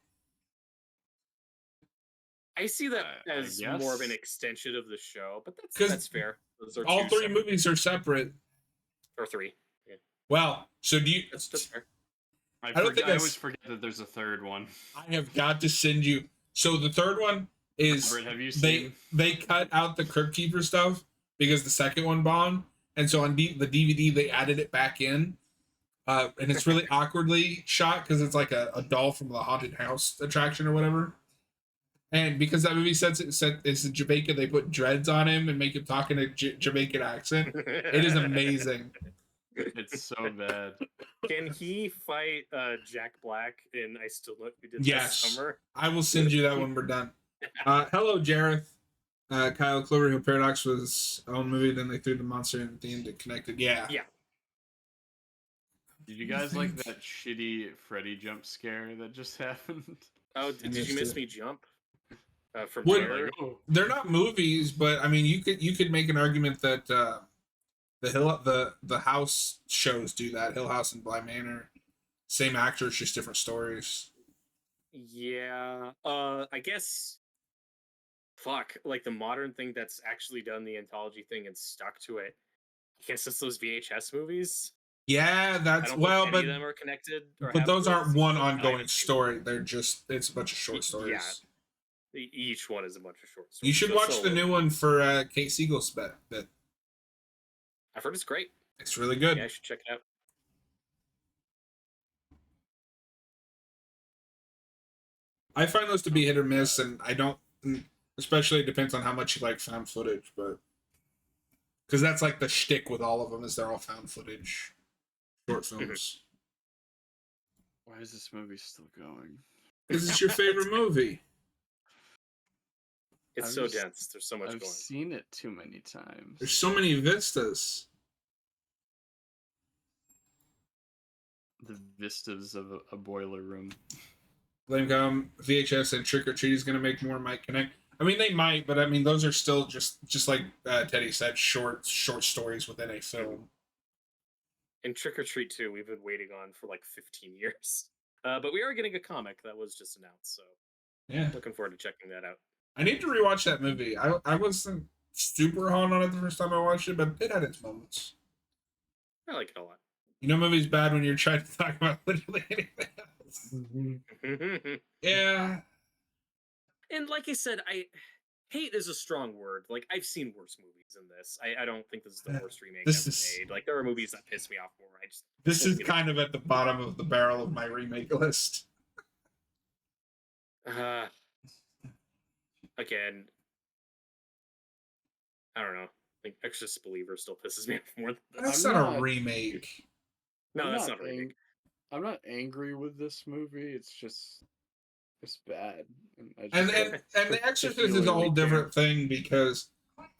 I see that as more of an extension of the show, but that's fair. Those are all 3 movies are separate. Or 3. Yeah. Well, so do you? That's fair. I always forget that there's a third one. I have got to send you. So the third one is Robert, have you seen? They cut out the Crypt Keeper stuff because the second one bombed, and so on the DVD they added it back in, and it's really awkwardly shot because it's like a doll from the haunted house attraction or whatever. And because that movie says it's in Jamaica, they put dreads on him and make him talk in a Jamaican accent. It is amazing. It's so bad. Can he fight Jack Black in I Still Look We Did Yes. This Summer? I will send you that when we're done. Hello, Jareth. Kyle, Cloverfield Paradox was his own movie, then they threw the monster in at the end to connect it. Yeah. Did you guys like that shitty Freddy jump scare that just happened? Oh, did you miss me jump? From Terror? They're not movies, but I mean, you could make an argument that the house shows do that. Hill House and Bly Manor, Same actors, just different stories. Yeah. I guess. Fuck. Like the modern thing that's actually done the anthology thing and stuck to it. I guess it's those VHS movies. Yeah, I that's don't well, think any but of them are connected or but have those real aren't one sequels, and I ongoing haven't seen story. They're just it's a bunch of short Yeah. stories. Each one is a bunch of short stories. You should Just watch the solo. new one for Kate Siegel's bit. I've heard it's great. It's really good. Yeah, I should check it out. I find those to be hit or miss, and I don't. Especially it depends on how much you like found footage, but because that's like the shtick with all of them is they're all found footage short films. Why is this movie still going? Because it's your favorite movie. It's I'm so just- dense. There's so much I've going. seen it too many times. There's so many vistas. The vistas of a boiler room. Blame VHS and Trick or Treat is going to make more might connect. I mean, they might, but I mean, those are still just like Teddy said, short stories within a film. And Trick or Treat 2, we've been waiting on for like 15 years. But we are getting a comic that was just announced, so Yeah, looking forward to checking that out. I need to rewatch that movie. I wasn't super hot on it the first time I watched it, but it had its moments. I like it a lot. You know, movies bad when you're trying to talk about literally anything else. Yeah. And like I said, hate is a strong word. Like, I've seen worse movies than this. I don't think this is the worst remake This ever is- made. Like, there are movies that piss me off more. This is kind of at the bottom of the barrel of my remake list. Again, I don't know. Like, Exorcist Believer still pisses me off more than this. That's not a remake. No, I'm that's not a remake. I'm not angry with this movie. It's just it's bad. I just And don't The Exorcist is a particularly whole care. different thing because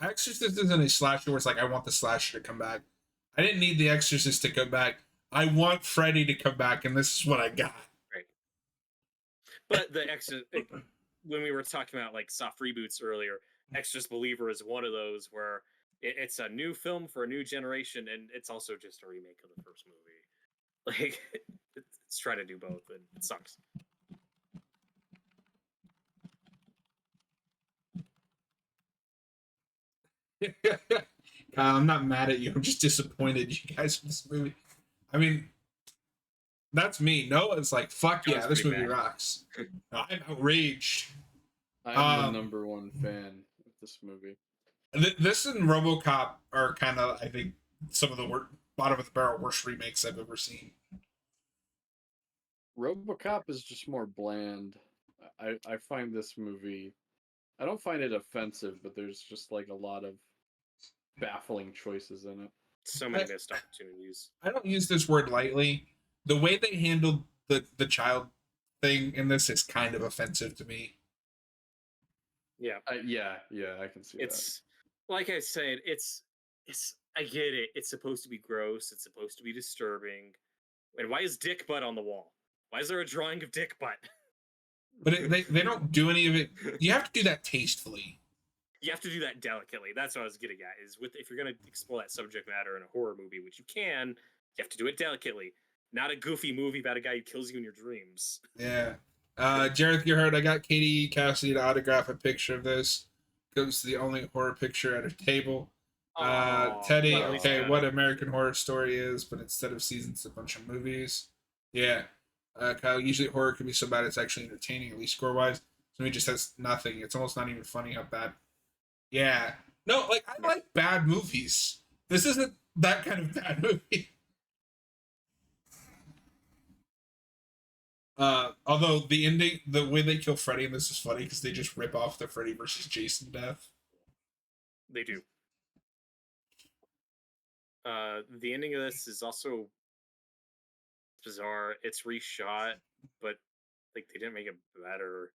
Exorcist isn't a slasher where it's like I want the slasher to come back. I didn't need the Exorcist to come back. I want Freddy to come back, and this is what I got. Right. But the Exorcist, when we were talking about like soft reboots earlier, Exorcist Believer is one of those where it's a new film for a new generation, and it's also just a remake of the first movie. Like, it's trying to do both, and it sucks. Kyle, I'm not mad at you. I'm just disappointed you guys with this movie. I mean, that's me. Noah's like, fuck yeah, That's this pretty movie bad. rocks. I'm outraged. I'm the number one fan of this movie. This and RoboCop are kind of, I think, some of the bottom of the barrel worst remakes I've ever seen. RoboCop is just more bland. I find this movie, I don't find it offensive, but there's just like a lot of baffling choices in it. So many missed opportunities. I don't use this word lightly. The way they handled the child thing in this is kind of offensive to me. Yeah. Yeah, I can see It's like I said, it's I get it. It's supposed to be gross. It's supposed to be disturbing. And why is Dick Butt on the wall? Why is there a drawing of Dick Butt? But they don't do any of it. You have to do that tastefully. You have to do that delicately. That's what I was getting at. Is if you're going to explore that subject matter in a horror movie, which you can, you have to do it delicately. Not a goofy movie about a guy who kills you in your dreams. Yeah. Jareth, you heard I got Katie Cassidy to autograph a picture of this. Goes to the only horror picture at her table. Teddy, well, okay, yeah. what American Horror Story is, but instead of seasons, a bunch of movies. Yeah. Kyle, usually horror can be so bad it's actually entertaining, at least score-wise. So he just has nothing. It's almost not even funny how bad. Yeah. No, like, I like bad movies. This isn't that kind of bad movie. Although the ending, the way they kill Freddy in this is funny because they just rip off the Freddy versus Jason death. They do. The ending of this is also bizarre. It's reshot, but like they didn't make it better.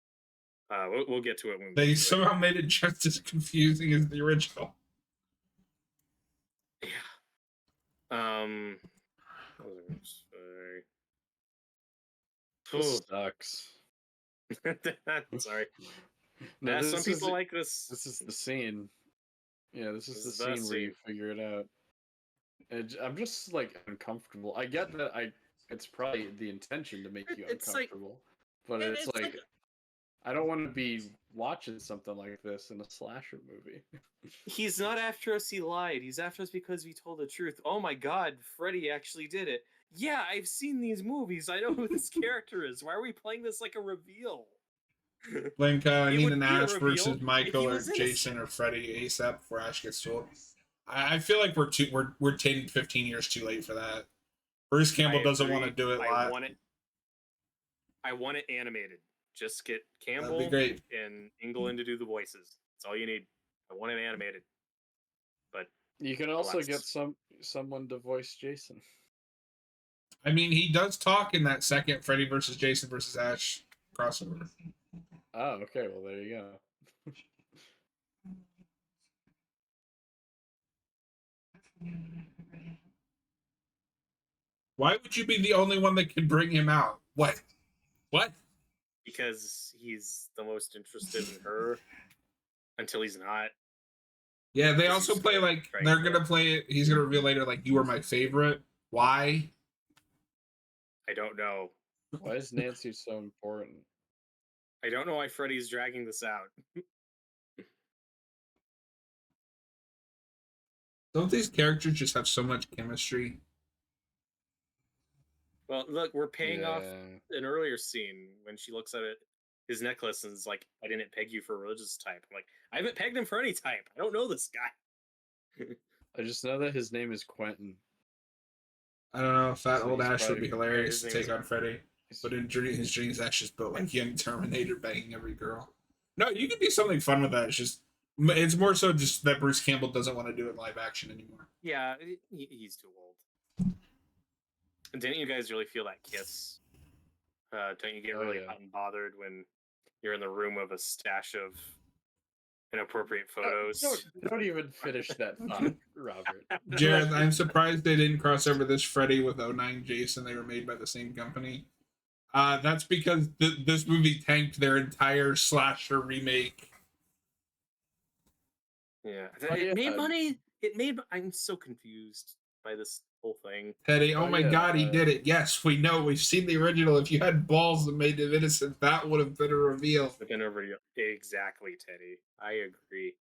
We'll get to it when we They get to somehow made it just as confusing as the original. it. Yeah. What was I gonna say? This sucks. Sorry. No, Some people like this. This is the scene. Yeah, this is This the scene where you figure it out. And I'm just like uncomfortable. I get that it's probably the intention to make you It's like- uncomfortable. But it's like I don't want to be watching something like this in a slasher movie. he's not after us. He lied. He's after us because we told the truth. Oh my God, Freddy actually did it. Yeah, I've seen these movies. I know who this character is. Why are we playing this like a reveal? Link, I It need would an be a Ash reveal versus if Michael he or was Jason innocent. or Freddy ASAP before Ash gets told. I feel like we're 10, 15 years too late for that. Bruce Campbell I doesn't want to agree. do it I live. want it animated. Just get That'd Campbell be great. and England to do the voices. That's all you need. I want it animated. But You can also Alas. get someone to voice Jason. I mean, he does talk in that second Freddy versus Jason versus Ash crossover. Oh, okay. Well, there you go. Why would you be the only one that can bring him out? What? because he's the most interested in her until he's not. Yeah, they Because also he's play gonna like try they're and gonna play it. He's gonna reveal later like you were my favorite. Why? I don't know. Why is Nancy so important? I don't know why Freddy's dragging this out. Don't these characters just have so much chemistry? Well, look, we're paying off Yeah. an earlier scene when she looks at his necklace and is like, "I didn't peg you for a religious type." I'm like, I haven't pegged him for any type. I don't know this guy. I just know that his name is Quentin. I don't know if that So old he's Ash would be probably- hilarious his to name take is- on Freddy. But in his dreams, Ash is built like young Terminator banging every girl. No, you could do something fun with that. It's more so just that Bruce Campbell doesn't want to do it live action anymore. Yeah, he's too old. Didn't you guys really feel that kiss? Don't you get Oh, really yeah. hot and bothered when you're in the room of a stash of inappropriate photos? Don't even finish that thought, Robert. Jared, I'm surprised they didn't cross over this Freddy with 09 Jason. They were made by the same company. That's because this movie tanked their entire slasher remake. Yeah, Oh, it made yeah. money. I'm so confused by this whole thing. Teddy, oh Oh, my yeah, God, he did it. Yes, we know. We've seen the original. If you had balls that made him innocent, that would have been a reveal. But then over to exactly, Teddy. I agree.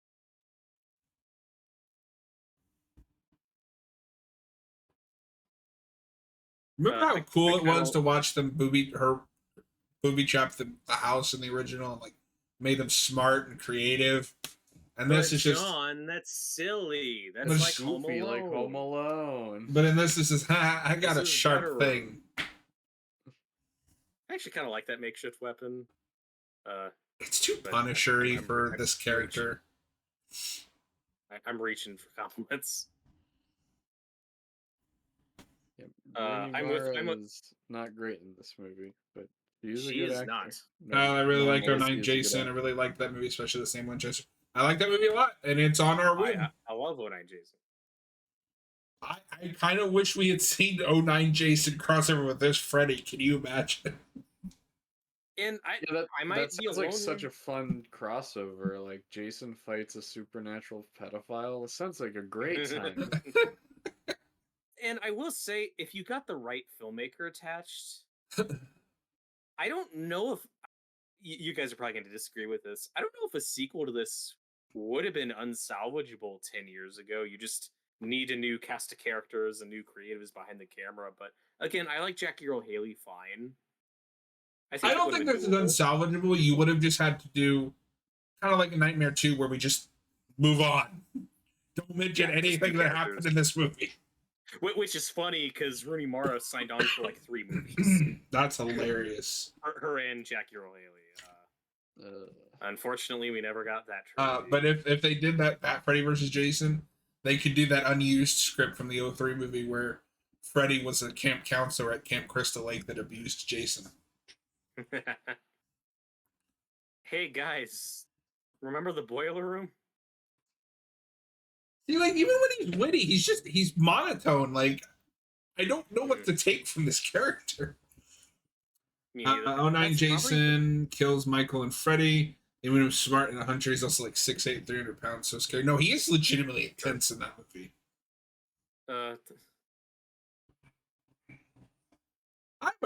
Remember how I cool it kinda- was to watch them booby trap the house in the original and like made them smart and creative. And this But is just John, that's silly. That's But like Home Goofy Alone. like Home Alone. but in this is I got This a is sharp better. thing. I actually kind of like that makeshift weapon. It's too But punishery I'm- for I'm this character. I'm reaching for compliments. Yeah, I'm Rooney with- Mara is not great in this movie, but she's a She good is actor. not. No, I really like Melissa 09 is a good Jason. I actor. really like that movie, especially the same Winchester. I like that movie a lot, and it's on our win. I love 09 Jason. I kind of wish we had seen 09 Jason crossover with this Freddy. Can you imagine? And Yeah, that, I might that be sounds like alone such here. a fun crossover. Like Jason fights a supernatural pedophile. It sounds like a great time. And I will say, if you got the right filmmaker attached, I don't know if you guys are probably going to disagree with this. I don't know if a sequel to this would have been unsalvageable 10 years ago. You just need a new cast of characters and new creatives behind the camera. But again, I like Jackie Earle Haley fine. I don't think this is unsalvageable. You would have just had to do kind of like a Nightmare 2 where we just move on. Don't mention Yeah, just anything new that characters. happened in this movie. Which is funny because Rooney Mara signed on for like 3 movies. That's hilarious. Her and Jackie Earle Haley. Unfortunately, we never got that. But if they did that Freddy versus Jason, they could do that unused script from the 03 movie where Freddy was a camp counselor at Camp Crystal Lake that abused Jason. Hey guys, remember the boiler room? See, like, even when he's witty, he's monotone. Like, I don't know what to take from this character. Me neither. 09 That's Jason kills Michael and Freddy. They made him smart and a hunter. He's also like 6'8", 300 pounds, so scary. No, he is legitimately intense in that movie. Probably,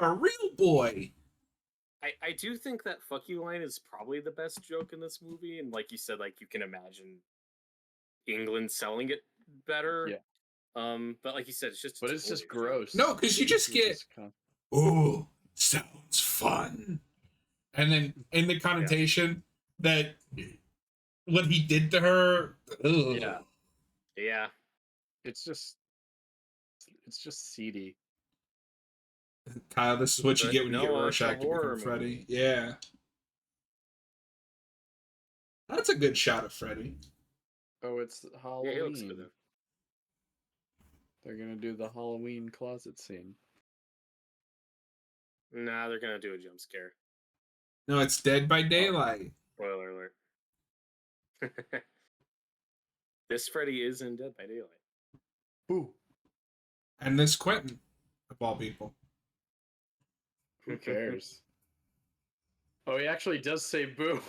a real boy. I do think that "fuck you" line is probably the best joke in this movie, and like you said, like you can imagine England selling it better. Yeah. But like you said, it's just But it's totally just gross. No, because you just It's get, just con- oh, sounds fun. And then in the connotation that what he did to her, ugh. Yeah. Yeah. it's just seedy. Kyle, this is what you But get when you get no, it's a Rorschach to horror become Freddy. movie. Yeah. That's a good shot of Freddy. Oh, it's Yeah, Halloween. he looks good though. They're gonna do the Halloween closet scene. Nah, they're gonna do a jump scare. No, it's Dead by Daylight. Spoiler alert. This Freddy is in Dead by Daylight. Boo. And this Quentin, of all people. Who cares? Oh, he actually does say boo.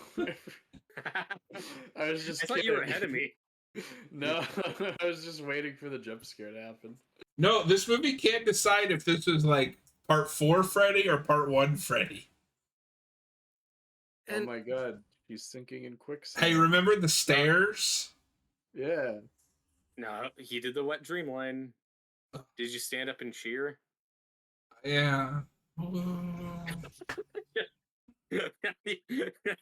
I was just I thought you were kidding. ahead of me. No, I was just waiting for the jump scare to happen. No, this movie can't decide if this is like part 4 Freddy or part 1 Freddy. And- Oh my god, he's sinking in quicksand. Hey, remember the stairs? Yeah. No, he did the wet dream line. Did you stand up and cheer? Yeah.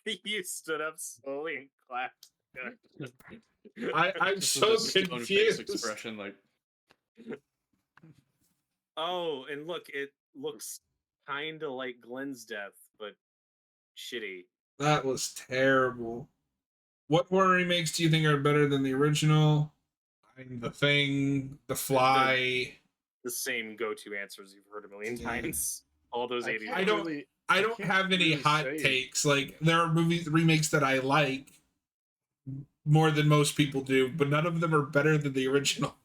You stood up slowly and clapped. I'm Just so with a stone face confused. expression, like, Oh, and look, it looks kind of like Glenn's death, but shitty. That was terrible. What horror remakes do you think are better than the original? I mean, The Thing, The Fly. The same go-to answers you've heard a million Yeah. times. All those 80s. I don't- I don't can't have any really hot say. takes. Like, there are remakes that I like more than most people do, but none of them are better than the original.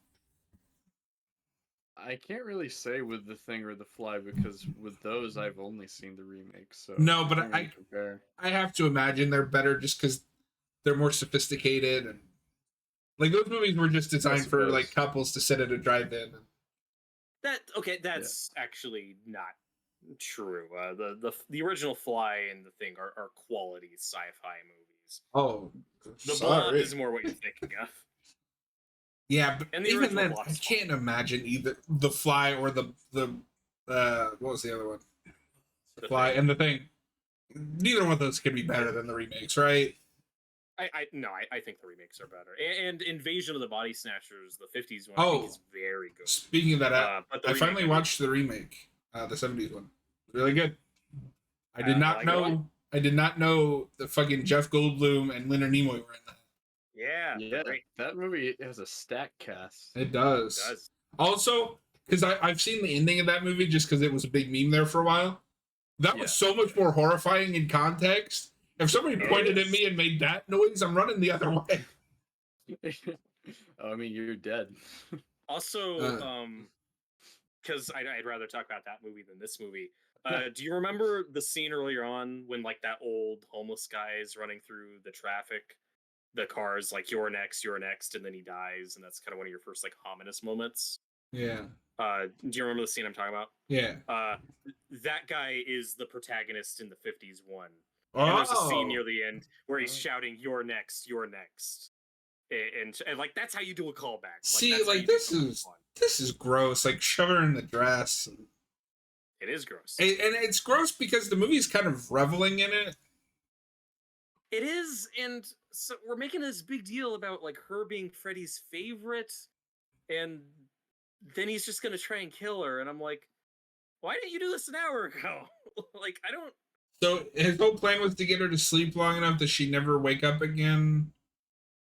I can't really say with The Thing or The Fly because with those I've only seen the remakes. So No, but can't really compare. I have to imagine they're better just because they're more sophisticated, and like those movies were just designed for suppose. like couples to sit at a drive-in. That's actually not true. The original Fly and The Thing are quality sci-fi movies. Oh, The Blob is more what you're thinking of. Yeah, but And the even original then, Blob I is can't imagine either The Fly or the what was the other one? The Fly and The Thing. Neither one of those could be better than the remakes, right? I think the remakes are better. And Invasion of the Body Snatchers, the 50s one, I Oh. think is very good. Speaking of that, But the I finally remake, watched the remake, the 70s one. Really good. I did not like know. it? I did not know the fucking Jeff Goldblum and Leonard Nimoy were in that. Yeah, Yeah, great. that movie has a stack cast. It does. It does. Also, because I've seen the ending of that movie just because it was a big meme there for a while. That was so much more horrifying in context. If somebody pointed at me and made that noise, I'm running the other way. Oh, I mean, you're dead. Also, because I'd rather talk about that movie than this movie. Do you remember the scene earlier on when like that old homeless guy is running through the traffic? The car's like you're next, and then he dies, and that's kind of one of your first like ominous moments. Yeah. Do you remember the scene I'm talking about? Yeah. That guy is the protagonist in the 50s one. And there's a scene near the end where he's shouting, "You're next, you're next," and like that's how you do a callback. See, that's how like you do this something is fun. this is gross. Like shove her in the dress. It is gross. And it's gross because the movie's kind of reveling in it. It is, and so we're making this big deal about like her being Freddy's favorite, and then he's just gonna try and kill her, and I'm like, why didn't you do this an hour ago? Like, I don't. So his whole plan was to get her to sleep long enough that she'd never wake up again.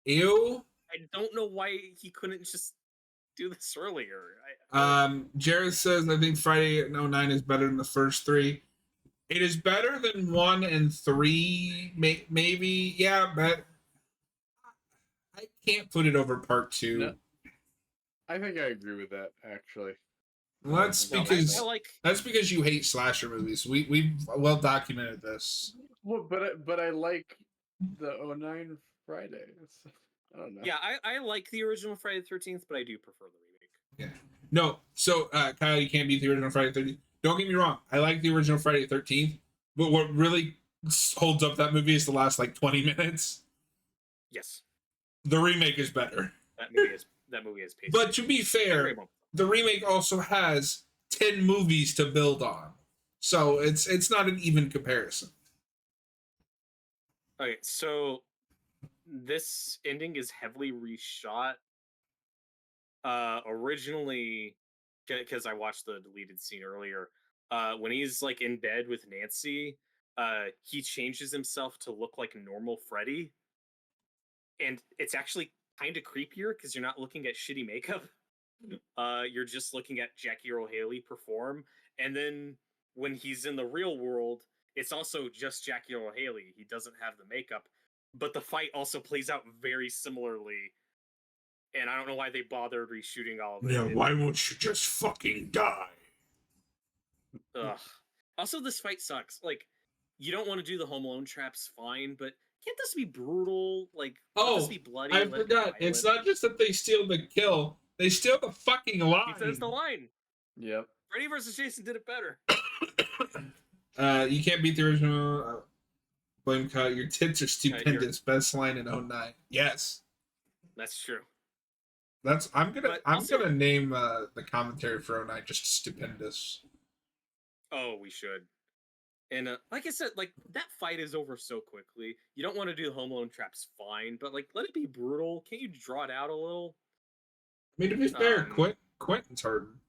Ew. I don't know why he couldn't just do this earlier. Jared says, I think Friday 09 is better than the first 3. It is better than 1 and 3, maybe. Yeah, but I can't put it over part 2. No. I think I agree with that, actually. Well, that's No, because I like. that's because you hate slasher movies. We've well documented this. Well, but I like the 09 Friday. I don't know. Yeah, I like the original Friday the 13th, but I do prefer the remake. Yeah. No, so Kyle, you can't beat the original Friday the 13th. Don't get me wrong. I like the original Friday the 13th, but what really holds up that movie is the last like 20 minutes. Yes, The remake is better. that movie is pacing. But to be fair, the remake also has 10 movies to build on. So it's not an even comparison. Okay, so this ending is heavily reshot. Originally, because I watched the deleted scene earlier, when he's like in bed with Nancy, he changes himself to look like normal Freddy, and it's actually kind of creepier because you're not looking at shitty makeup. You're just looking at Jackie Earle Haley perform, and then when he's in the real world, it's also just Jackie Earle Haley. He doesn't have the makeup, but the fight also plays out very similarly. And I don't know why they bothered reshooting all of it. Yeah, why won't you just fucking die? Ugh. Also, this fight sucks. Like, you don't want to do the Home Alone traps, fine, but can't this be brutal? Like, can't this be bloody? I forgot. It's not just that they steal the kill; they steal the fucking line. He says the line. Yep. Freddy vs. Jason did it better. You can't beat the original. Blame cut. Your tits are stupendous. Best line in 09. Yes, that's true. I'm gonna name the commentary for 09 just stupendous. Oh, we should. And like I said, like that fight is over so quickly. You don't want to do the Home Alone traps, fine, but like let it be brutal. Can't you draw it out a little? I mean, to be fair, Quentin's hurting.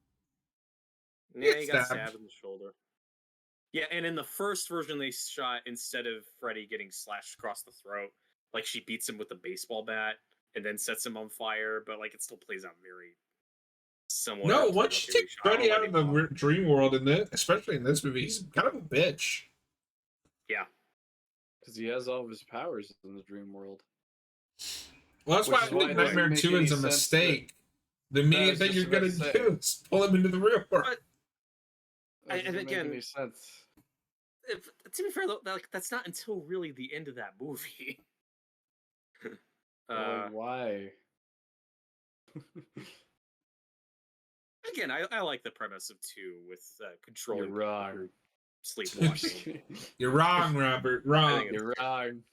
Yeah, he got stabbed in the shoulder. Yeah, and in the first version they shot, instead of Freddy getting slashed across the throat, like she beats him with a baseball bat and then sets him on fire, but like it still plays out very somewhat. No, once you take Freddy out of the dream world in this, especially in this movie, he's kind of a bitch. Yeah, because he has all of his powers in the dream world. Well, that's why I think Nightmare 2 is a mistake. The immediate thing you're gonna do is pull him into the real world. And again, make any sense. To be fair, though, that's not until really the end of that movie. Why? Again, I like the premise of 2 with controlling. You're wrong. Sleepwalking. You're wrong, Robert. Wrong. You're wrong.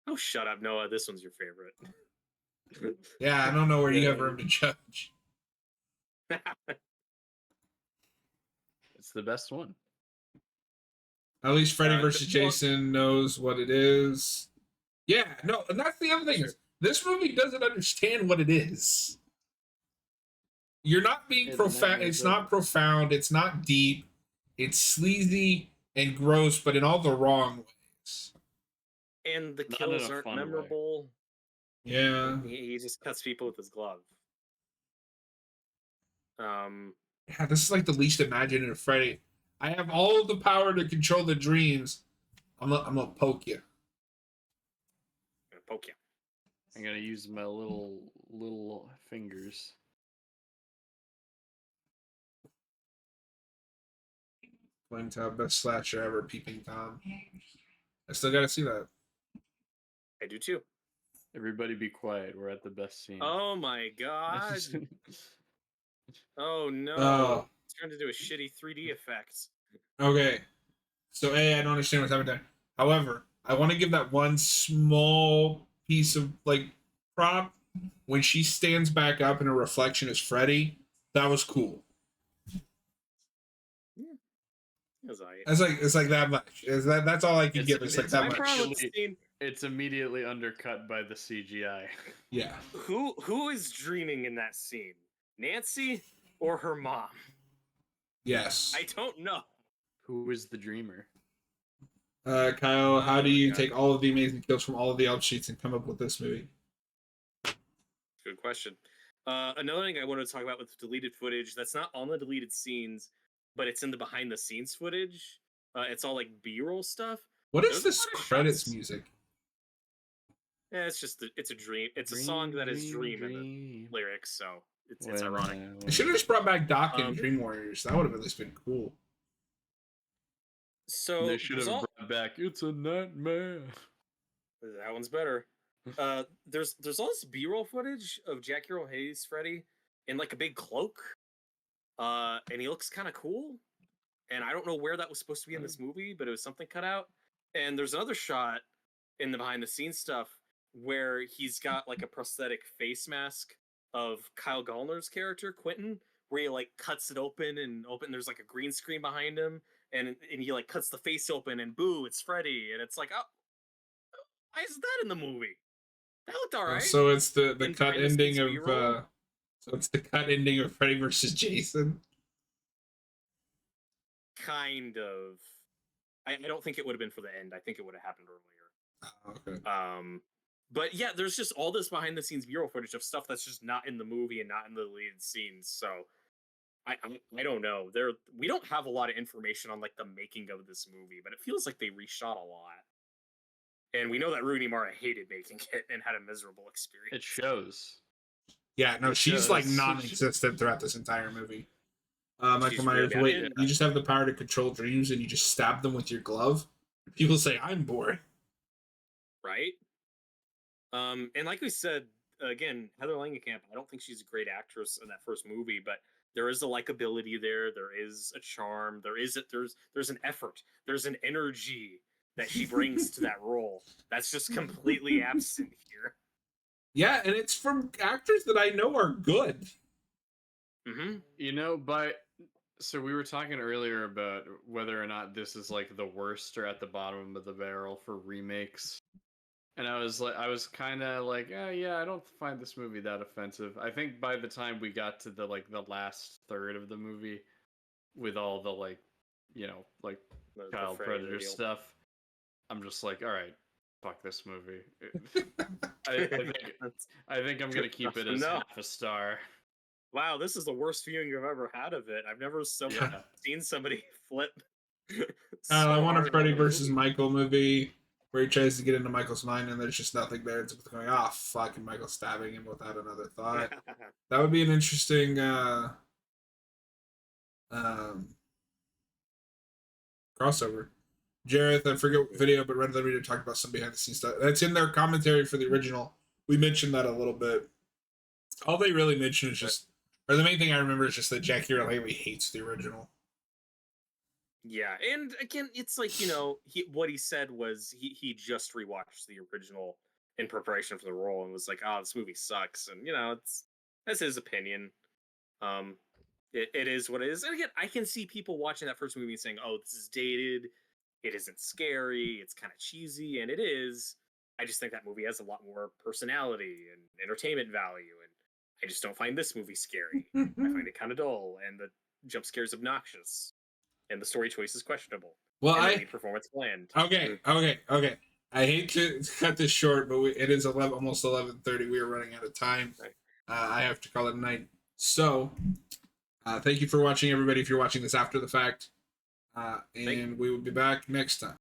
Oh, shut up, Noah. This one's your favorite. Yeah, I don't know where you have room to judge. It's the best one. At least Freddy vs. Jason knows what it is. Yeah, no, and that's the other thing. Sure. This movie doesn't understand what it is. You're not being profound. It's not profound. It's not deep. It's sleazy and gross, but in all the wrong ways. And the kills aren't memorable. Yeah. He just cuts people with his glove. Yeah, this is like the least imaginative Freddy. I have all of the power to control the dreams. I'm gonna poke you. I'm gonna poke you. I'm gonna use my little fingers. Flame Top, best slasher ever, Peeping Tom. I still gotta see that. I do too. Everybody be quiet. We're at the best scene. Oh my god. Oh no. Oh. It's turned into a shitty 3D effect. Okay. So I don't understand what's happening there. However, I want to give that one small piece of like prop when she stands back up and her reflection is Freddy. That was cool. It's like that much. That's all I can give. It's like that much. It's immediately undercut by the CGI. Yeah. Who is dreaming in that scene? Nancy or her mom? Yes. I don't know. Who is the dreamer? Kyle, how do you take all of the amazing kills from all of the Elm Streets and come up with this movie? Good question. Another thing I wanted to talk about with deleted footage that's not on the deleted scenes, but it's in the behind the scenes footage. It's all like B-roll stuff. What is this credits music? Yeah, it's a dream. It's a song that is dream in the lyrics, so it's ironic. They should have just brought back Doc and Dream Warriors. That would have at least been cool. So they should have brought back It's a Nightmare. That one's better. There's all this B-roll footage of Jackie Earle Haley's Freddy in like a big cloak. and he looks kind of cool. And I don't know where that was supposed to be in this movie, but it was something cut out. And there's another shot in the behind the scenes stuff where he's got like a prosthetic face mask of Kyle Gallner's character, Quentin, where he like cuts it open and there's like a green screen behind him, and he like cuts the face open and boo, it's Freddy. And it's like, oh, why is that in the movie? That looked alright. So it's the cut ending of so it's the cut ending of Freddy versus Jason. Kind of. I don't think it would have been for the end. I think it would have happened earlier. Okay. But yeah, there's just all this behind the scenes B-roll footage of stuff that's just not in the movie and not in the deleted scenes. So I don't know. We don't have a lot of information on like the making of this movie, but it feels like they reshot a lot. And we know that Rooney Mara hated making it and had a miserable experience. It shows. Yeah, no, she's like non-existent throughout this entire movie. Michael Myers, wait, you just have the power to control dreams and you just stab them with your glove? People say, I'm bored. Right? And like we said, again, Heather Langenkamp, I don't think she's a great actress in that first movie, but there is a likability there. There is a charm. There's an effort. There's an energy that she brings to that role. That's just completely absent here. Yeah, and it's from actors that I know are good. Mm-hmm. You know, so we were talking earlier about whether or not this is like the worst or at the bottom of the barrel for remakes. And I was kind of like, yeah, I don't find this movie that offensive. I think by the time we got to the last third of the movie, with all the like, you know, like child predator stuff, I'm just like, all right, fuck this movie. I think I'm gonna keep it as half a star. Wow, this is the worst viewing I've ever had of it. I've never seen somebody flip. I want a Freddy versus Michael movie where he tries to get into Michael's mind and there's just nothing there. It's going, fuck, and Michael stabbing him without another thought. That would be an interesting crossover. Jareth, I forget what video, but Red Liberty talked about some behind the scenes stuff. That's in their commentary for the original. We mentioned that a little bit. All they really mention is just, or the main thing I remember is just that Jackie Earle Haley hates the original. Yeah, and again, it's like, you know, what he said was he just rewatched the original in preparation for the role and was like, oh, this movie sucks. And, you know, that's his opinion. It is what it is. And again, I can see people watching that first movie and saying, oh, this is dated. It isn't scary. It's kind of cheesy. And it is. I just think that movie has a lot more personality and entertainment value. And I just don't find this movie scary. I find it kind of dull. And the jump scares obnoxious. And the story choice is questionable. Well, and the performance bland. Okay. I hate to cut this short, but it is almost 11:30. We are running out of time. Right. I have to call it a night. So, thank you for watching, everybody. If you're watching this after the fact, and we will be back next time.